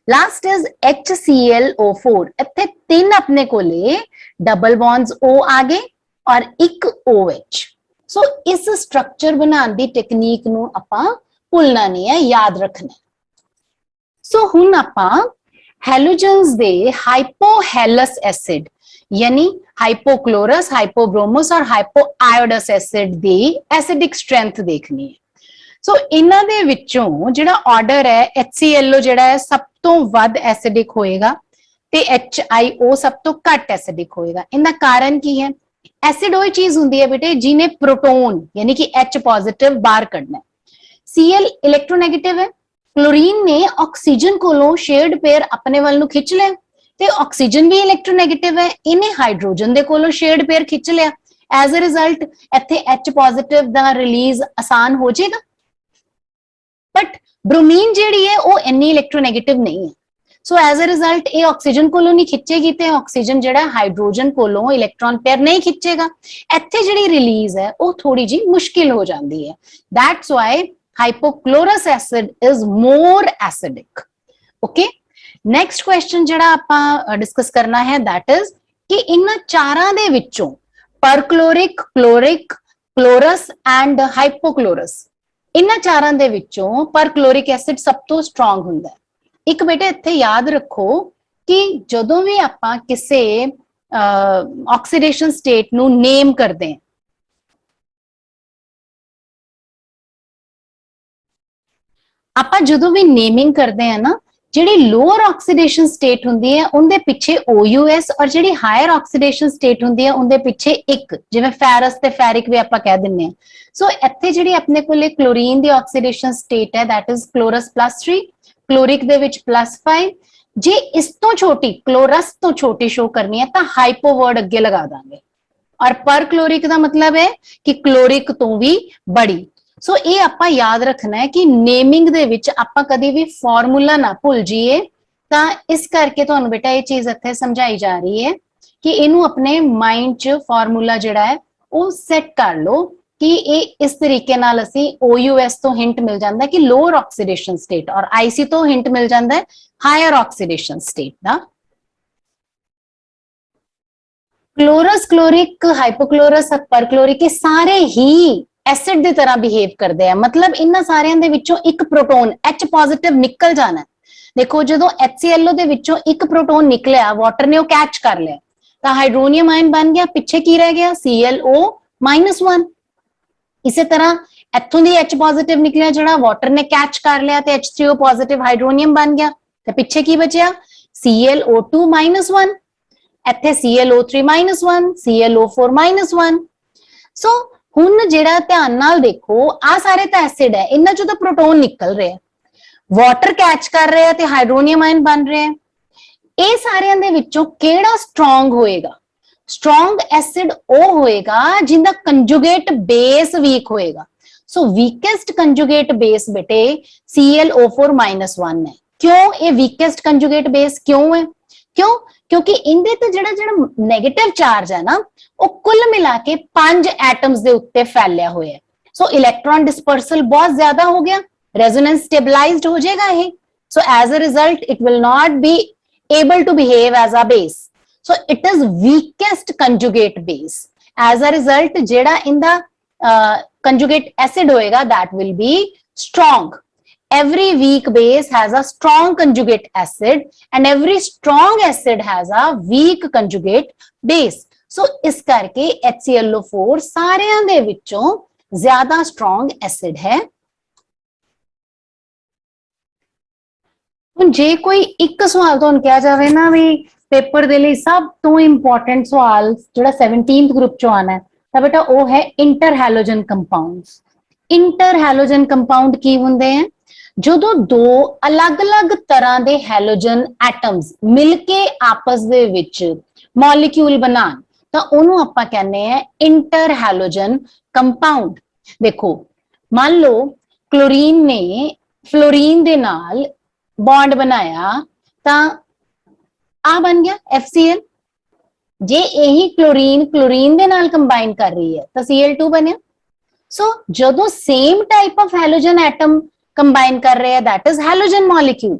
लास्ट इज HClO4, इत्थे तीन अपने कोले डबल बॉन्ड्स O आ गए और एक OH। सो इस स्ट्रक्चर बनाने दी टेक्निक नू आपां भुलना नहीं है, याद रखना। सो हुण आपां हैलोजेंस दे हाइपोहेलस एसिड यानी हाइपोक्लोरस, हाइपोब्रोमस और हाइपोआयोडस एसिड दी एसिडिक स्ट्रेंथ देखनी है। सो इन्हां दे विचों जिहड़ा ऑर्डर है HClO जिहड़ा है सब तो वध एसिडिक होएगा ते HIO सब तो घट एसिडिक होएगा। इनका कारण की है? एसिड वही चीज हुंदी है बेटे जिन्हें प्रोटोन यानी कि H पॉजिटिव बाहर कढ़ना है। Cl इलेक्ट्रोनेगेटिव है, क्लोरीन ने ऑक्सीजन कोलों शेयर्ड पेयर अपने वाल नूं खिंच लिया ते ऑक्सीजन भी इलेक्ट्रोनेगेटिव है, इन्हें हाइड्रोजन दे कोलों शेयर्ड पेयर खिंच लिया। एज अ रिजल्ट इत्थे H पॉजिटिव दा रिलीज आसान हो जाएगा। बट ब्रोमीन जिहड़ी है वो इन्नी इलेक्ट्रोनेगेटिव नहीं है। सो एज अ रिजल्ट ये ऑक्सीजन कोलों नहीं खिंचेगी ते ऑक्सीजन जिहड़ा हाइड्रोजन कोलों इलेक्ट्रॉन पेयर नहीं खिंचेगा। इत्थे जिहड़ी रिलीज है वो थोड़ी जी मुश्किल हो जाती है। That's why hypochlorous acid is more acidic. Okay, next question जिहड़ा आपां डिस्कस करना है दैट इज कि इन चारां दे विचों perchloric, chloric, chlorous and hypochlorous, इन्हां चारां दे विचों परक्लोरिक एसिड सब तो स्ट्रॉन्ग हुंदा है। एक बेटे इत्थे याद रखो कि जदों भी आपां किसे ऑक्सीडेशन स्टेट नू नेम करदे हैं ਆਪਾਂ ਜਦੋਂ ਵੀ ਨੇਮਿੰਗ ਕਰਦੇ ਆ ਨਾ, ਜਿਹੜੀ ਲੋਅਰ ਆਕਸੀਡੇਸ਼ਨ ਸਟੇਟ ਹੁੰਦੀ ਹੈ ਉਹਦੇ ਪਿੱਛੇ OUS, ਔਰ ਜਿਹੜੀ ਹਾਇਰ ਆਕਸੀਡੇਸ਼ਨ ਸਟੇਟ ਹੁੰਦੀ ਹੈ ਉਹਦੇ ਪਿੱਛੇ ਇੱਕ, ਜਿਵੇਂ ਫੈਰਸ ਤੇ ਫੈਰਿਕ ਵੀ ਆਪਾਂ ਕਹਿ ਦਿੰਨੇ ਆ। ਸੋ ਇੱਥੇ ਜਿਹੜੀ ਆਪਣੇ ਕੋਲੇ ਕਲੋਰੀਨ ਦੀ ਆਕਸੀਡੇਸ਼ਨ ਸਟੇਟ ਹੈ, that is ਕਲੋਰਸ +3, ਕਲੋਰਿਕ ਦੇ ਵਿੱਚ +5। ਜੇ ਇਸ ਤੋਂ ਛੋਟੀ, ਕਲੋਰਸ ਤੋਂ ਛੋਟੀ ਸ਼ੋ ਕਰਨੀ ਹੈ ਤਾਂ ਹਾਈਪੋ ਵਰਡ ਅੱਗੇ ਲਗਾ ਦਾਂਗੇ, ਔਰ ਪਰ ਕਲੋਰਿਕ ਦਾ ਮਤਲਬ ਹੈ ਕਿ ਕਲੋਰਿਕ ਤੋਂ ਵੀ ਬੜੀ। ਸੋ ਇਹ ਆਪਾਂ ਯਾਦ ਰੱਖਣਾ ਹੈ ਕਿ ਨੇਮਿੰਗ ਦੇ ਵਿੱਚ ਆਪਾਂ ਕਦੀ ਵੀ ਫਾਰਮੂਲਾ ਨਾ ਭੁੱਲ ਜਾਈਏ। ਤਾਂ ਇਸ ਕਰਕੇ ਤੁਹਾਨੂੰ ਬੇਟਾ ਇਹ ਚੀਜ਼ ਇੱਥੇ ਸਮਝਾਈ ਜਾ ਰਹੀ ਹੈ ਕਿ ਇਹਨੂੰ ਆਪਣੇ ਮਾਈਂਡ 'ਚ ਫਾਰਮੂਲਾ ਜਿਹੜਾ ਹੈ ਉਹ ਸੈੱਟ ਕਰ ਲਓ ਕਿ ਇਹ ਇਸ ਤਰੀਕੇ ਨਾਲ ਅਸੀਂ OUS ਤੋਂ ਹਿੰਟ ਮਿਲ ਜਾਂਦਾ ਕਿ ਲੋਅਰ ਆਕਸੀਡੇਸ਼ਨ ਸਟੇਟ, ਔਰ IC ਤੋਂ ਹਿੰਟ ਮਿਲ ਜਾਂਦਾ ਹੈ ਹਾਇਰ ਆਕਸੀਡੇਸ਼ਨ ਸਟੇਟ ਦਾ। ਕਲੋਰਸ, ਕਲੋਰਿਕ, ਹਾਈਪੋਕਲੋਰਸ, ਪਰਕਲੋਰਿਕ, ਇਹ ਸਾਰੇ ਹੀ ਐਸਿਡ ਦੀ ਤਰ੍ਹਾਂ ਬਿਹੇਵ ਕਰਦੇ ਆ। ਮਤਲਬ ਇਹਨਾਂ ਸਾਰਿਆਂ ਦੇ ਵਿੱਚੋਂ ਇੱਕ ਪ੍ਰੋਟੋਨ H ਪੋਜ਼ਿਟਿਵ ਨਿਕਲ ਜਾਣਾ। ਦੇਖੋ ਜਦੋਂ HClO ਦੇ ਵਿੱਚੋਂ ਇੱਕ ਪ੍ਰੋਟੋਨ ਨਿਕਲਿਆ, ਵਾਟਰ ਨੇ ਉਹ ਕੈਚ ਕਰ ਲਿਆ ਤਾਂ ਹਾਈਡਰੋਨੀਅਮ ਆਇਨ ਬਣ ਗਿਆ, ਪਿੱਛੇ ਕੀ ਰਹਿ ਗਿਆ? ClO-1। ਇਸੇ ਤਰ੍ਹਾਂ ਇੱਥੋਂ ਦੀ H ਪੋਜ਼ਿਟਿਵ ਨਿਕਲਿਆ, ਜਿਹੜਾ ਵਾਟਰ ਨੇ ਕੈਚ ਕਰ ਲਿਆ ਤੇ H3O ਪੋਜ਼ਿਟਿਵ ਹਾਈਡਰੋਨੀਅਮ ਬਣ ਗਿਆ, ਤੇ ਪਿੱਛੇ ਕੀ ਬਚਿਆ? ClO2-1। ਇੱਥੇ ClO3-1, ClO4-1। ਸੋ ਹੁਣ ਜਿਹੜਾ ਧਿਆਨ ਨਾਲ ਦੇਖੋ, ਆ ਸਾਰੇ ਤਾਂ ਐਸਿਡ ਹੈ, ਇਹਨਾਂ ਚੋਂ ਤਾਂ ਪ੍ਰੋਟੋਨ ਨਿਕਲ ਰਿਹਾ, ਵਾਟਰ ਕੈਚ ਕਰ ਰਿਹਾ ਤੇ ਹਾਈਡਰੋਨੀਅਮ ਆਇਨ ਬਣ ਰਿਹਾ। ਇਹ ਸਾਰਿਆਂ ਦੇ ਵਿੱਚੋਂ ਕਿਹੜਾ ਸਟਰੋਂਗ ਹੋਏਗਾ? ਸਟਰੋਂਗ ਐਸਿਡ ਉਹ ਹੋਏਗਾ ਜਿੰਦਾ ਕੰਜੂਗੇਟ ਬੇਸ ਵੀਕ ਹੋਏਗਾ। ਸੋ ਵੀਕੈਸਟ ਕੰਜੂਗੇਟ ਬੇਸ ਬੇਟੇ ClO4-1 ਹੈ। ਕਿਉਂ ਇਹ ਵੀਕੈਸਟ ਕੰਜੂਗੇਟ ਬੇਸ ਕਿਉਂ ਹੈ? ਕਿਉਂਕਿ ਇਹਦੇ ਤੇ ਜਿਹੜਾ ਨੈਗੇਟਿਵ ਚਾਰਜ ਹੈ ਨਾ, ਉਹ ਕੁੱਲ ਮਿਲਾ ਕੇ 5 ਐਟਮਸ ਦੇ ਉੱਤੇ ਫੈਲਿਆ ਹੋਇਆ ਹੈ। ਸੋ ਇਲੈਕਟ੍ਰੋਨ ਡਿਸਪਰਸਲ ਬਹੁਤ ਜ਼ਿਆਦਾ ਹੋ ਗਿਆ, ਰੈਜ਼ੋਨੈਂਸ ਸਟੇਬਲਾਈਜ਼ਡ ਹੋ ਜਾਏਗਾ ਇਹ। So as a result it will not be able to behave as a base. So it is weakest conjugate base. As a result, ਜਿਹੜਾ ਇਹਦਾ conjugate acid ਹੋਏਗਾ that will be strong. Every weak base has a strong conjugate acid and every strong acid has a weak conjugate base. So ਇਸ ਕਰਕੇ HClO4 ਸਾਰਿਆਂ ਦੇ ਵਿੱਚੋਂ ਜ਼ਿਆਦਾ strong acid ਹੈ। ਹੁਣ ਜੇ ਕੋਈ ਇੱਕ ਸਵਾਲ ਤੁਹਾਨੂੰ ਕਿਹਾ ਜਾਵੇ ਨਾ ਵੀ ਪੇਪਰ ਦੇ ਲਈ ਸਭ ਤੋਂ ਇੰਪੋਰਟੈਂਟ ਸਵਾਲ ਜਿਹੜਾ 17th ਗਰੁੱਪ ਚੋਂ ਆਣਾ ਹੈ, ਤਾਂ ਬੇਟਾ ਉਹ ਹੈ ਇੰਟਰਹੈਲੋਜਨ ਕੰਪਾਊਂਡਸ। ਇੰਟਰਹੈਲੋਜਨ ਕੰਪਾਊਂਡ ਕੀ ਹੁੰਦੇ ਆ? ਜਦੋਂ ਦੋ ਅਲੱਗ-ਅਲੱਗ ਤਰ੍ਹਾਂ ਦੇ ਹੈਲੋਜਨ ਐਟਮਸ ਮਿਲ ਕੇ ਆਪਸ ਦੇ ਵਿੱਚ ਮੋਲੀਕਿਊਲ ਬਣਾਉਣ ਤਾਂ ਉਹਨੂੰ ਆਪਾਂ ਕਹਿੰਦੇ ਆ ਇੰਟਰਹੈਲੋਜਨ ਕੰਪਾਊਂਡ। ਦੇਖੋ ਮੰਨ ਲਓ ਕਲੋਰੀਨ ਨੇ ਫਲੋਰੀਨ ਦੇ ਨਾਲ बॉन्ड बनाया ਤਾਂ ਆ ਬਣ ਗਿਆ FCl। ਜੇ ਇਹੀ ਕਲੋਰੀਨ ਦੇ ਨਾਲ ਕੰਬਾਈਨ ਕਰ ਰਹੀ ਹੈ ਤਾਂ Cl2 ਬਣਿਆ। ਸੋ ਜਦੋਂ same type of halogen atom combine ਕਰ ਰਹੇ ਆ that is ਹੈਲੋਜਨ ਮੋਲੀਕਿਊਲ।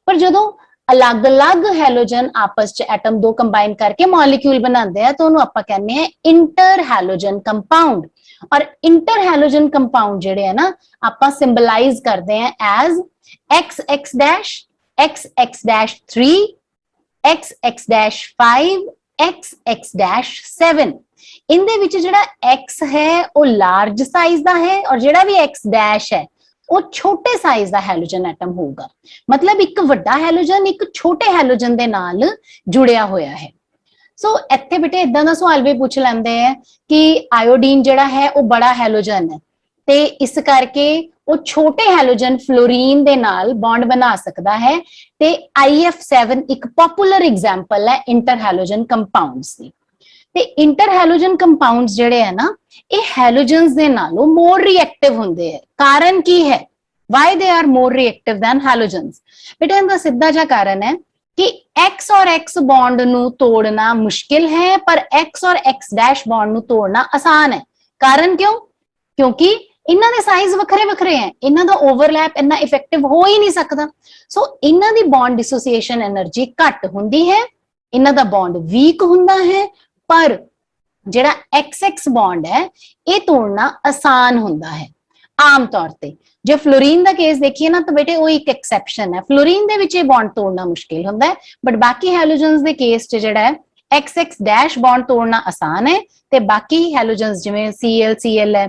ਪਰ ਜਦੋਂ ਅਲੱਗ-ਅਲੱਗ ਹੈਲੋਜਨ ਆਪਸ ਚ ਐਟਮ ਦੋ ਕੰਬਾਈਨ ਕਰਕੇ ਮੋਲੀਕਿਊਲ ਬਣਾਉਂਦੇ ਆ ਤਾਂ ਉਹਨੂੰ ਆਪਾਂ ਕਹਿੰਦੇ ਆ ਇੰਟਰਹੈਲੋਜਨ ਕੰਪਾਊਂਡ। ਔਰ ਇੰਟਰਹੈਲੋਜਨ ਕੰਪਾਊਂਡ ਜਿਹੜੇ ਆ ਨਾ ਆਪਾਂ ਸਿੰਬਲਾਈਜ਼ ਕਰਦੇ ਆ as XX-, XX-3, XX-5, XX-7। ਇਨਦੇ ਵਿੱਚ ਜਿਹੜਾ X ਹੈ ਉਹ ਲਾਰਜ ਸਾਈਜ਼ ਦਾ ਹੈ ਔਰ ਜਿਹੜਾ ਵੀ X- ਹੈ ਉਹ ਛੋਟੇ ਸਾਈਜ਼ ਦਾ ਹੈਲੋਜਨ ਐਟਮ ਹੋਊਗਾ। ਮਤਲਬ ਇੱਕ ਵੱਡਾ ਹੈਲੋਜਨ ਇੱਕ ਛੋਟੇ ਹੈਲੋਜਨ ਦੇ ਨਾਲ ਜੁੜਿਆ ਹੋਇਆ ਹੈ। ਸੋ ਇੱਥੇ ਬੇਟੇ ਇਦਾਂ ਦਾ ਸਵਾਲ ਵੀ ਪੁੱਛ ਲੈਂਦੇ ਆ ਕਿ ਆਇਓਡੀਨ ਜਿਹੜਾ ਹੈ ਉਹ ਬੜਾ ਹੈਲੋਜਨ ਹੈ ਤੇ ਇਸ ਕਰਕੇ ਉਹ ਛੋਟੇ ਹੈਲੋਜਨ ਫਲੋਰੀਨ ਦੇ ਨਾਲ ਬੌਂਡ ਬਣਾ ਸਕਦਾ ਹੈ ਤੇ IF7 ਇੱਕ ਪਪੂਲਰ ਐਗਜ਼ਾਮਪਲ ਹੈ ਇੰਟਰਹੈਲੋਜਨ ਕੰਪਾਊਂਡਸ ਦੀ। ਤੇ ਇੰਟਰਹੈਲੋਜਨ ਕੰਪਾਊਂਡਸ ਜਿਹੜੇ ਹੈ ਨਾ ਇਹ ਹੈਲੋਜਨਸ ਦੇ ਨਾਲੋਂ ਮੋਰ ਰਿਐਕਟਿਵ ਹੁੰਦੇ ਹੈ। ਕਾਰਨ ਕੀ ਹੈ? why they are more reactive than halogens? ਬੇਟਾ ਇਹਦਾ ਸਿੱਧਾ ਜਿਹਾ ਕਾਰਨ ਹੈ ਕਿ X और X ਬੌਂਡ ਨੂੰ ਤੋੜਨਾ ਮੁਸ਼ਕਿਲ ਹੈ ਪਰ X और X- ਬੌਂਡ ਨੂੰ ਤੋੜਨਾ ਆਸਾਨ ਹੈ। ਕਾਰਨ ਕਿਉਂ? ਕਿਉਂਕਿ ਇਹਨਾਂ ਦੇ ਸਾਈਜ਼ ਵੱਖਰੇ ਵੱਖਰੇ ਹੈ, ਇਹਨਾਂ ਦਾ ਓਵਰਲੈਪ ਇੰਨਾ ਇਫੈਕਟਿਵ ਹੋ ਹੀ ਨਹੀਂ ਸਕਦਾ। ਸੋ ਇਹਨਾਂ ਦੀ ਬੌਂਡ ਡਿਸੋਸੀਏਸ਼ਨ એનર્ਜੀ ਘੱਟ ਹੁੰਦੀ ਹੈ, ਇਹਨਾਂ ਦਾ ਬੌਂਡ ਵੀਕ ਹੁੰਦਾ ਹੈ, ਪਰ ਜਿਹੜਾ XX ਬੌਂਡ ਹੈ ਇਹ ਤੋੜਨਾ ਆਸਾਨ ਹੁੰਦਾ ਹੈ ਆਮ ਤੌਰ ਤੇ। ਜੇ ਫਲੋਰੀਨ ਦਾ ਕੇਸ ਦੇਖੀਏ ਨਾ ਤਾਂ ਬੇਟੇ ਉਹ ਇੱਕ ਐਕਸੈਪਸ਼ਨ ਹੈ, ਫਲੋਰੀਨ ਦੇ ਵਿੱਚ ਇਹ ਬੌਂਡ ਤੋੜਨਾ ਮੁਸ਼ਕਿਲ ਹੁੰਦਾ ਹੈ ਬਟ ਬਾਕੀ ਹੈਲੋਜਨਸ ਦੇ ਕੇਸ 'ਚ ਜਿਹੜਾ ਹੈ XX- ਬੌਂਡ ਤੋੜਨਾ ਆਸਾਨ ਹੈ ਤੇ ਬਾਕੀ ਹੈਲੋਜਨਸ ਜਿਵੇਂ Cl ਹੈ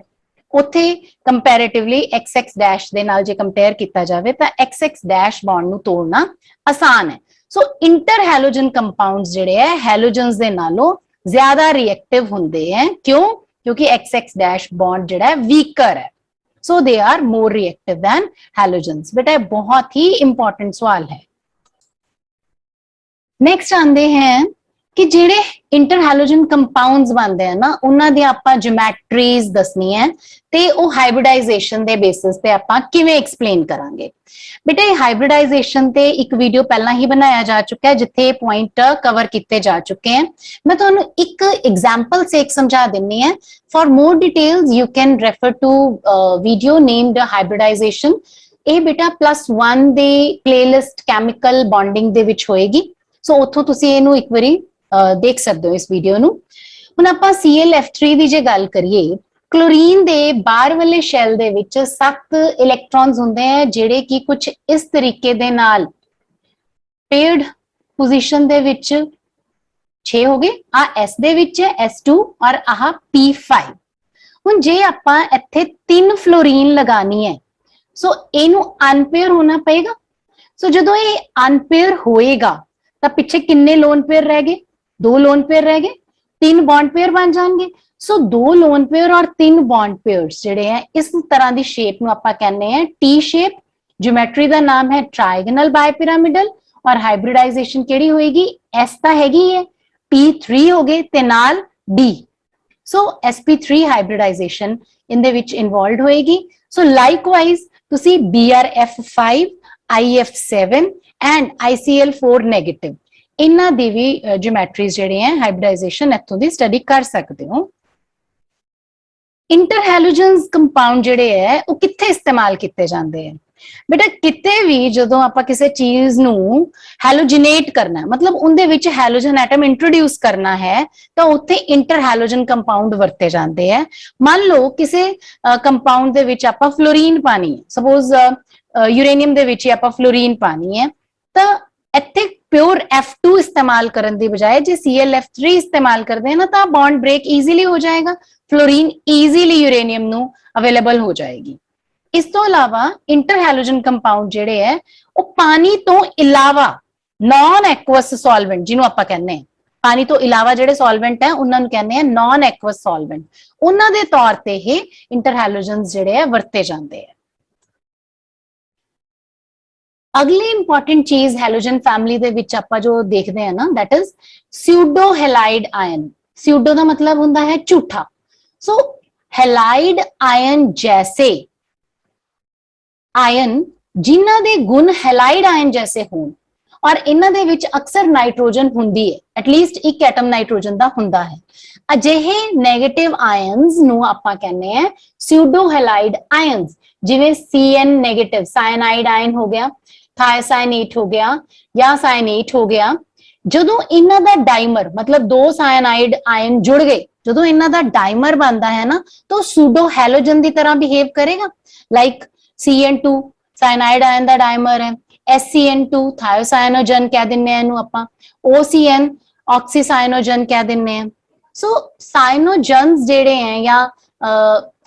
ਉੱਥੇ ਕੰਪੈरेटिवली XX ਡੈਸ਼ ਦੇ ਨਾਲ ਜੇ ਕੰਪੇਅਰ ਕੀਤਾ ਜਾਵੇ ਤਾਂ XX ਡੈਸ਼ ਬੌਂਡ ਨੂੰ ਤੋੜਨਾ ਆਸਾਨ ਹੈ। ਸੋ ਇੰਟਰ ਹੈਲੋਜਨ ਕੰਪਾਊਂਡਸ ਜਿਹੜੇ ਹੈ ਹੈਲੋਜਨਸ ਦੇ ਨਾਲੋਂ ਜ਼ਿਆਦਾ ਰਿਐਕਟਿਵ ਹੁੰਦੇ ਹੈ। ਕਿਉਂ? ਕਿਉਂਕਿ XX ਡੈਸ਼ ਬੌਂਡ ਜਿਹੜਾ ਹੈ ਵੀਕਰ ਹੈ। So they are more reactive than halogens. ਬੇਟਾ ਬਹੁਤ ਹੀ ਇੰਪॉर्टेंट सवाल है। नेक्स्ट आंदे हैं कि ਜਿਹੜੇ ਇੰਟਰ ਹੈਲੋਜਨ ਕੰਪਾਊਂਡਸ ਬਣਦੇ ਆ ਨਾ ਉਹਨਾਂ ਦੀ ਆਪਾਂ ਜਿਓਮੈਟਰੀਜ਼ ਦੱਸਣੀ ਹੈ ਤੇ ਉਹ ਹਾਈਬ੍ਰਿਡਾਈਜੇਸ਼ਨ ਦੇ ਬੇਸਿਸ ਤੇ ਆਪਾਂ ਕਿਵੇਂ ਐਕਸਪਲੇਨ ਕਰਾਂਗੇ। ਬੇਟਾ ਇਹ ਹਾਈਬ੍ਰਿਡਾਈਜੇਸ਼ਨ ਤੇ ਇੱਕ ਵੀਡੀਓ ਪਹਿਲਾਂ ਹੀ ਬਣਾਇਆ ਜਾ ਚੁੱਕਾ ਹੈ ਜਿੱਥੇ ਪੁਆਇੰਟ ਕਵਰ ਕੀਤੇ ਜਾ ਚੁੱਕੇ ਹਨ। ਮੈਂ ਤੁਹਾਨੂੰ ਇੱਕ ਐਗਜ਼ਾਮਪਲ ਸੇ ਇੱਕ ਸਮਝਾ ਦਿੰਨੀ ਹੈ। For more details you can refer to video named hybridization. ਇਹ ਬੇਟਾ +1 ਦੇ ਪਲੇਲਿਸਟ ਕੈਮੀਕਲ ਬੌਂਡਿੰਗ ਦੇ ਵਿੱਚ ਹੋਏਗੀ। ਸੋ ਉੱਥੋਂ ਤੁਸੀਂ ਇਹਨੂੰ ਇੱਕ ਵਾਰੀ ਦੇਖ ਸਕਦੇ ਹੋ ਇਸ ਵੀਡੀਓ ਨੂੰ। ਹੁਣ ਆਪਾਂ ClF3 ਦੀ ਜੇ ਗੱਲ ਕਰੀਏ, ਕਲੋਰੀਨ ਦੇ ਬਾਹਰ ਵਾਲੇ ਸ਼ੈਲ ਦੇ ਵਿੱਚ 7 ਇਲੈਕਟ੍ਰੋਨਸ ਹੁੰਦੇ ਆ ਜਿਹੜੇ ਕਿ ਕੁਝ ਇਸ ਤਰੀਕੇ ਦੇ ਨਾਲ ਪੇਅਰਡ ਪੋਜੀਸ਼ਨ ਦੇ ਵਿੱਚ 6 ਹੋ ਗਏ। ਆ S ਦੇ ਵਿੱਚ ਹੈ S2 ਔਰ ਆਹ P5। ਹੁਣ ਜੇ ਆਪਾਂ ਇੱਥੇ 3 ਫਲੋਰੀਨ ਲਗਾਣੀ ਹੈ ਸੋ ਇਹਨੂੰ ਅਨਪੇਅਰ ਹੋਣਾ ਪਏਗਾ। ਸੋ ਜਦੋਂ ਇਹ ਅਨਪੇਅਰ ਹੋਏਗਾ ਤਾਂ ਪਿੱਛੇ ਕਿੰਨੇ ਲੋਨ पेयर रह गए? 2 लोन पेयर रह गए, 3 बॉन्ड पेयर बन जाएंगे। सो 2 लोन पेयर और 3 बॉन्ड पेयर्स ਜਿਹੜੇ ਹੈ ਇਸ ਤਰ੍ਹਾਂ ਦੀ ਸ਼ੇਪ ਨੂੰ ਆਪਾਂ ਕਹਿੰਦੇ ਆ टी शेप। ਜਿਓਮੈਟਰੀ ਦਾ ਨਾਮ ਹੈ ट्रायगोनल बायपिरामिडल और हाइब्रिडाइजेशन ਕਿਹੜੀ ਹੋਏਗੀ? S ਤਾਂ ਹੈਗੀ ਹੈ, P3 ਹੋ ਗਏ ਤੇ ਨਾਲ D। ਸੋ sp3 ਹਾਈਬ੍ਰਿਡਾਈजेशन ਇਹਦੇ ਵਿੱਚ ਇਨਵੋਲਵਡ ਹੋਏਗੀ। ਸੋ ਲਾਈਕਵਾਈਜ਼ ਤੁਸੀਂ BRF5, IF7 and ICl4 negative ਇਹਨਾਂ ਦੀ ਵੀ ਜਿਓਮੈਟਰੀਜ਼ ਜਿਹੜੇ ਹੈ ਹਾਈਬ੍ਰਿਡਾਈजेशन ਇੱਥੋਂ ਦੀ ਸਟੱਡੀ ਕਰ ਸਕਦੇ ਹੋ। ਇੰਟਰ ਹੈਲੋਜਨਸ ਕੰਪਾਊਂਡ ਜਿਹੜੇ ਹੈ ਉਹ ਕਿੱਥੇ ਇਸਤੇਮਾਲ ਕੀਤੇ ਜਾਂਦੇ ਹੈ? ਬੇਟਾ ਕਿਤੇ ਵੀ ਜਦੋਂ ਆਪਾਂ ਕਿਸੇ ਚੀਜ਼ ਨੂੰ ਹੈਲੋਜਨੇਟ ਕਰਨਾ ਮਤਲਬ ਉਹਦੇ ਵਿੱਚ ਹੈਲੋਜਨ ਐਟਮ ਇੰਟਰੋਡਿਊਸ ਕਰਨਾ ਹੈ ਤਾਂ ਉੱਥੇ ਇੰਟਰ ਹੈਲੋਜਨ ਕੰਪਾਊਂਡ ਵਰਤੇ ਜਾਂਦੇ ਹੈ। ਮੰਨ ਲਓ ਕਿਸੇ ਕੰਪਾਊਂਡ ਦੇ ਵਿੱਚ ਆਪਾਂ ਫਲੋਰੀਨ ਪਾਣੀ ਹੈ, ਸਪੋਜ਼ ਯੂਰੇਨੀਅਮ ਦੇ ਵਿੱਚ ਆਪਾਂ ਫਲੋਰੀਨ ਪਾਣੀ ਹੈ ਤਾਂ ਇੱਥੇ प्योर F2 इस्तेमाल करने की बजाय जे ClF3 इस्तेमाल करते हैं ना तो बॉन्ड ब्रेक इजीली हो जाएगा, फ्लोरीन इजीली यूरेनियम ਨੂੰ अवेलेबल हो जाएगी। ਇਸ ਤੋਂ ਇਲਾਵਾ ਇੰਟਰ ਹੈਲੋਜਨ ਕੰਪਾਊਂਡ ਜਿਹੜੇ ਹੈ ਉਹ ਪਾਣੀ ਤੋਂ ਇਲਾਵਾ ਨॉन ਐਕਵਸ ਸੋਲਵੈਂਟ ਜਿਹਨੂੰ ਆਪਾਂ ਕਹਿੰਦੇ ਹਾਂ ਪਾਣੀ ਤੋਂ ਇਲਾਵਾ ਜਿਹੜੇ ਸੋਲਵੈਂਟ ਹੈ ਉਹਨਾਂ ਨੂੰ ਕਹਿੰਦੇ ਆ ਨॉन ਐਕਵਸ ਸੋਲਵੈਂਟ। ਉਹਨਾਂ ਦੇ ਤੌਰ ਤੇ ਇਹ ਇੰਟਰ ਹੈਲੋਜਨਸ ਜਿਹੜੇ ਹੈ ਵਰਤੇ ਜਾਂਦੇ ਆ। अगली इंपॉर्टेंट चीज हैलोजन फैमिली ਦੇ ਵਿੱਚ ਆਪਾਂ ਜੋ ਦੇਖਦੇ ਆ ਨਾ that is pseudo halide ion। pseudo ਦਾ ਮਤਲਬ ਹੁੰਦਾ ਹੈ ਝੂਠਾ। ਸੋ halide ion ਜੈਸੇ ਆਇਨ ਜਿਨ੍ਹਾਂ ਦੇ ਗੁਣ halide ion ਜੈਸੇ ਹੋਣ ਔਰ ਇਹਨਾਂ ਦੇ ਵਿੱਚ ਅਕਸਰ ਨਾਈਟ੍ਰੋਜਨ ਹੁੰਦੀ ਹੈ, ਐਟਲੀਸਟ ਇੱਕ ਐਟਮ ਨਾਈਟ੍ਰੋਜਨ ਦਾ ਹੁੰਦਾ ਹੈ। ਅਜਿਹੇ 네ਗੇਟਿਵ ਆਇਨਸ ਨੂੰ ਆਪਾਂ ਕਹਿੰਦੇ ਆ pseudo halide ions। ਜਿਵੇਂ CN 네ਗੇਟਿਵ ਸਾਇਨਾਈਡ ਆਇਨ ਹੋ ਗਿਆ, थायोसाइनेट हो गया या साइनेट हो गया। ਜਦੋਂ ਇਹਨਾਂ ਦਾ ਡਾਈਮਰ ਮਤਲਬ ਦੋ ਸਾਇਨਾਈਡ ਆਇਨ ਜੁੜ ਗਏ, ਜਦੋਂ ਇਹਨਾਂ ਦਾ ਡਾਈਮਰ ਬਣਦਾ ਹੈ ਨਾ ਤਾਂ ਸੂਡੋ ਹੈਲੋਜਨ ਦੀ ਤਰ੍ਹਾਂ ਬਿਹੇਵ ਕਰੇਗਾ। ਲਾਈਕ CN2 ਸਾਇਨਾਈਡ ਆਇਨ ਦਾ ਡਾਈਮਰ ਹੈ, SCN2 ਥਾਇਓਸਾਇਨੋਜਨ ਕਹਿ ਦਿੰਨੇ ਆ ਇਹਨੂੰ ਆਪਾਂ, OCN ਆਕਸੀਸਾਇਨੋਜਨ ਕਹਿ ਦਿੰਨੇ ਆ। ਸੋ ਸਾਇਨੋਜਨਸ ਜਿਹੜੇ ਹੈ ਜਾਂ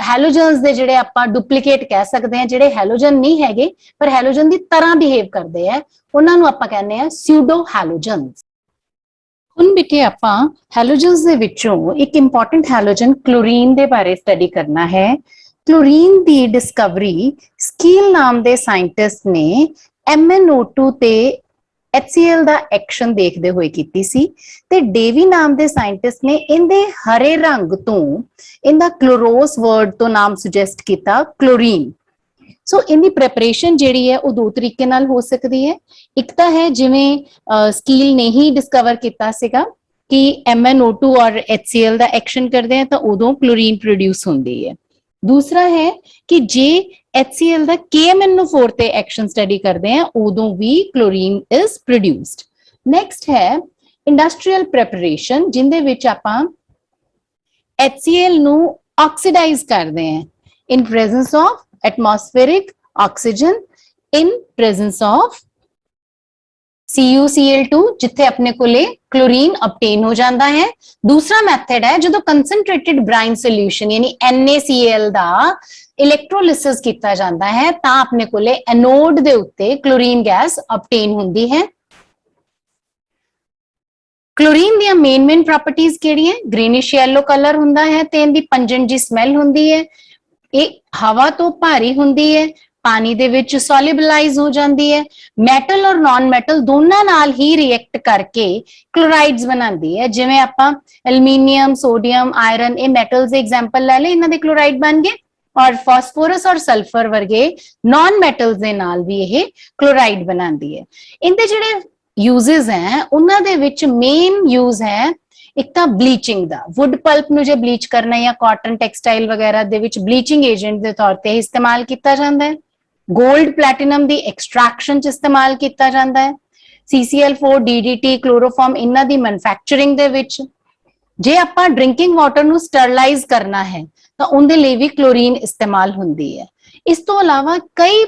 ਹੈਲੋਜਨਸ ਦੇ ਜਿਹੜੇ ਆਪਾਂ ਡੁਪਲੀਕੇਟ ਕਹਿ ਸਕਦੇ ਹਾਂ ਜਿਹੜੇ ਹੈਲੋਜਨ ਨਹੀਂ ਹੈਗੇ ਪਰ ਹੈਲੋਜਨ ਦੀ ਤਰ੍ਹਾਂ ਬਿਹੇਵ ਕਰਦੇ ਆ ਉਹਨਾਂ ਨੂੰ ਆਪਾਂ ਕਹਿੰਦੇ ਆ ਸੂਡੋ ਹੈਲੋਜਨਸ। ਹੁਣ ਬਿਟੇ ਆਪਾਂ ਹੈਲੋਜਨਸ ਦੇ ਵਿੱਚੋਂ ਇੱਕ ਇੰਪॉर्टेंट ਹੈਲੋਜਨ ਕਲੋਰੀਨ ਦੇ ਬਾਰੇ ਸਟੱਡੀ ਕਰਨਾ ਹੈ। ਕਲੋਰੀਨ ਦੀ ਡਿਸਕਵਰੀ ਸਕੀਲ ਨਾਮ ਦੇ ਸਾਇੰਟਿਸਟ ਨੇ MnO2 ਤੇ HCl ਦਾ ਐਕਸ਼ਨ ਦੇਖਦੇ ਹੋਏ ਕੀਤੀ ਸੀ ਤੇ ਡੇਵੀ ਨਾਮ ਦੇ ਸਾਇੰਟਿਸਟ ਨੇ ਇਹਦੇ ਹਰੇ ਰੰਗ ਤੋਂ ਇਹਦਾ ਕਲੋਰੋਸ ਵਰਡ ਤੋਂ ਨਾਮ ਸੁਜੈਸਟ ਕੀਤਾ ਕਲੋਰੀਨ। ਸੋ ਇਹਦੀ ਪ੍ਰੈਪਰੇਸ਼ਨ ਜਿਹੜੀ ਹੈ ਉਹ ਦੋ ਤਰੀਕੇ ਨਾਲ ਹੋ ਸਕਦੀ ਹੈ। ਇੱਕ ਤਾਂ ਹੈ ਜਿਵੇਂ ਸਕੀਲ ਨੇ ਹੀ ਡਿਸਕਵਰ ਕੀਤਾ ਸੀਗਾ ਕਿ MnO2 ਔਰ HCl ਦਾ ਐਕਸ਼ਨ ਕਰਦੇ ਆ ਤਾਂ ਉਦੋਂ ਕਲੋਰੀਨ ਪ੍ਰੋਡਿਊਸ ਹੁੰਦੀ ਹੈ। ਦੂਸਰਾ ਹੈ ਕਿ ਜੇ HCl ਦਾ KMnO4 ਤੇ ਐਕਸ਼ਨ ਸਟੱਡੀ ਕਰਦੇ ਆ ਉਦੋਂ ਵੀ ਕਲੋਰੀਨ ਇਜ਼ ਪ੍ਰੋਡਿਊਸਡ। ਨੈਕਸਟ ਹੈ ਇੰਡਸਟਰੀਅਲ ਪ੍ਰੈਪਰੇਸ਼ਨ ਜਿੰਦੇ ਵਿੱਚ ਆਪਾਂ HCl ਨੂੰ ਆਕਸੀਡਾਈਜ਼ ਕਰਦੇ ਆ in presence of atmospheric oxygen in presence of CuCl2 जिथे अपने कोले क्लोरीन ऑब्टेन हो जाता है। दूसरा मैथड है जो कंसनट्रेटेड ब्राइन सोल्यूशन यानी NaCl दा इलेक्ट्रोलिसिस किया जाता है तां अपने कोले एनोड दे उत्ते क्लोरीन गैस ऑब्टेन हुंदी है। क्लोरीन दी मेन प्रॉपर्टीज केड़ी है? ग्रीनिश येलो कलर हुंदा है ते इनदी पंजेंट जी स्मैल हुंदी है। ये हवा तो भारी हुंदी है, पानी दे विच सॉल्युबलाइज हो जाती है, मैटल और नॉन मैटल दोनों नाल ही रिएक्ट करके क्लोराइड्स बनाती है। जिवें आपां एल्यूमीनियम, सोडियम, आयरन ये मैटल्स दे एग्जांपल ले ले, इन्हां दे क्लोराइड बन गए। और फास्फोरस और सल्फर वर्गे नॉन मैटल्स दे नाल भी ये क्लोराइड बनाती है। इनके जिहड़े यूजेस हैं उन्हां दे विच मेन यूज है एक तो ब्लीचिंग दा, वुड पल्प ਨੂੰ ਜੇ ਬਲੀਚ ਕਰਨਾ ਜਾਂ ਕਾਟਨ ਟੈਕਸਟਾਈਲ ਵਗੈਰਾ ਦੇ ਵਿੱਚ ਬਲੀਚਿੰਗ ਏਜੰਟ ਦੇ ਤੌਰ ਤੇ ਇਸਤੇਮਾਲ ਕੀਤਾ ਜਾਂਦਾ ਹੈ। ਗੋਲਡ ਪਲੈਟੀਨਮ ਦੀ ਐਕਸਟ੍ਰੈਕਸ਼ਨ ਚ ਇਸਤੇਮਾਲ ਕੀਤਾ ਜਾਂਦਾ ਹੈ। CCl4 DDT ਕਲੋਰੋਫਾਰਮ ਇਹਨਾਂ ਦੀ ਮੈਨੂਫੈਕਚਰਿੰਗ ਦੇ ਵਿੱਚ। ਜੇ ਆਪਾਂ ਡਰਿੰਕਿੰਗ ਵਾਟਰ ਨੂੰ ਸਟਰਲਾਈਜ਼ ਕਰਨਾ ਹੈ ਤਾਂ ਉਹਦੇ ਲਈ ਵੀ ਕਲੋਰੀਨ ਇਸਤੇਮਾਲ ਹੁੰਦੀ ਹੈ। ਇਸ ਤੋਂ ਇਲਾਵਾ ਕਈ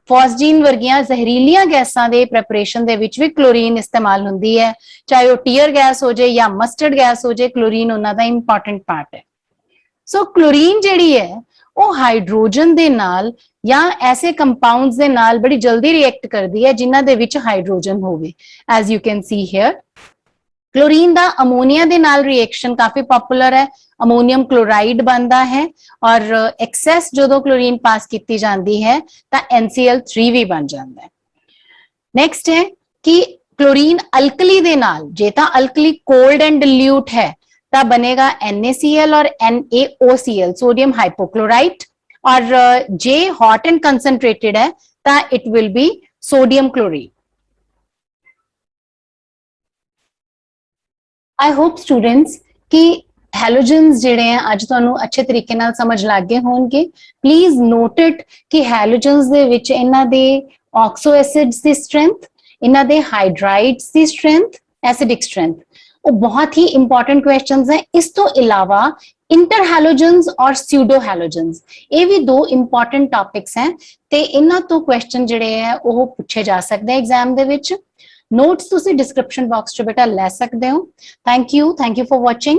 ਫॉस्जीन वर्गियां जहरीलियां गैसां दे प्रेपरेशन दे विच भी क्लोरीन इस्तेमाल हुंदी है, चाहे वो टीयर गैस हो जाए या मस्टर्ड गैस हो जाए, क्लोरीन उन्हां दा इंपॉर्टेंट पार्ट है। सो क्लोरीन जिहड़ी है वो हाइड्रोजन दे नाल या ऐसे कंपाउंड्स दे नाल बड़ी जल्दी रिएक्ट करदी है जिन्हां दे विच हाइड्रोजन होवे। As you can see here chlorine दा अमोनिया दे नाल रिएक्शन काफी पॉपुलर है, अमोनियम क्लोराइड बनता है और एक्सेस जो क्लोरीन पास की जाती है तो NCl3 भी बन जाता है। नेक्स्ट है कि क्लोरीन अल्कली दे नाल जे ता अल्कली कोल्ड एंड डिल्यूट है तो बनेगा NaCl और NaOCl सोडियम हाइपोक्लोराइट, और जे हॉट एंड कंसनट्रेटेड है तो it will be sodium chloride. I hope students कि हैलोजेंस जिहड़े हैं अज तुहानू अच्छे तरीके नाल समझ लग गए होणगे। प्लीज नोट इट कि हैलोजेंस दे विच इन्हां दे ऑक्सो एसिड्स दी स्ट्रेंथ, इन्हां दे हाइड्राइड्स दी स्ट्रेंथ, एसिडिक स्ट्रेंथ वो बहुत ही इंपॉर्टेंट क्वेश्चंस हैं। इस तो इलावा इंटर हैलोजेंस और स्यूडो हैलोजेंस ये भी दो इंपॉर्टेंट टॉपिक्स हैं ते इन्हां तो क्वेश्चन जिहड़े हैं वो पूछे जा सकते हैं एग्जाम दे विच। नोट्स तुसी डिस्क्रिप्शन बॉक्स च बेटा ले सकते हो। Thank you for watching.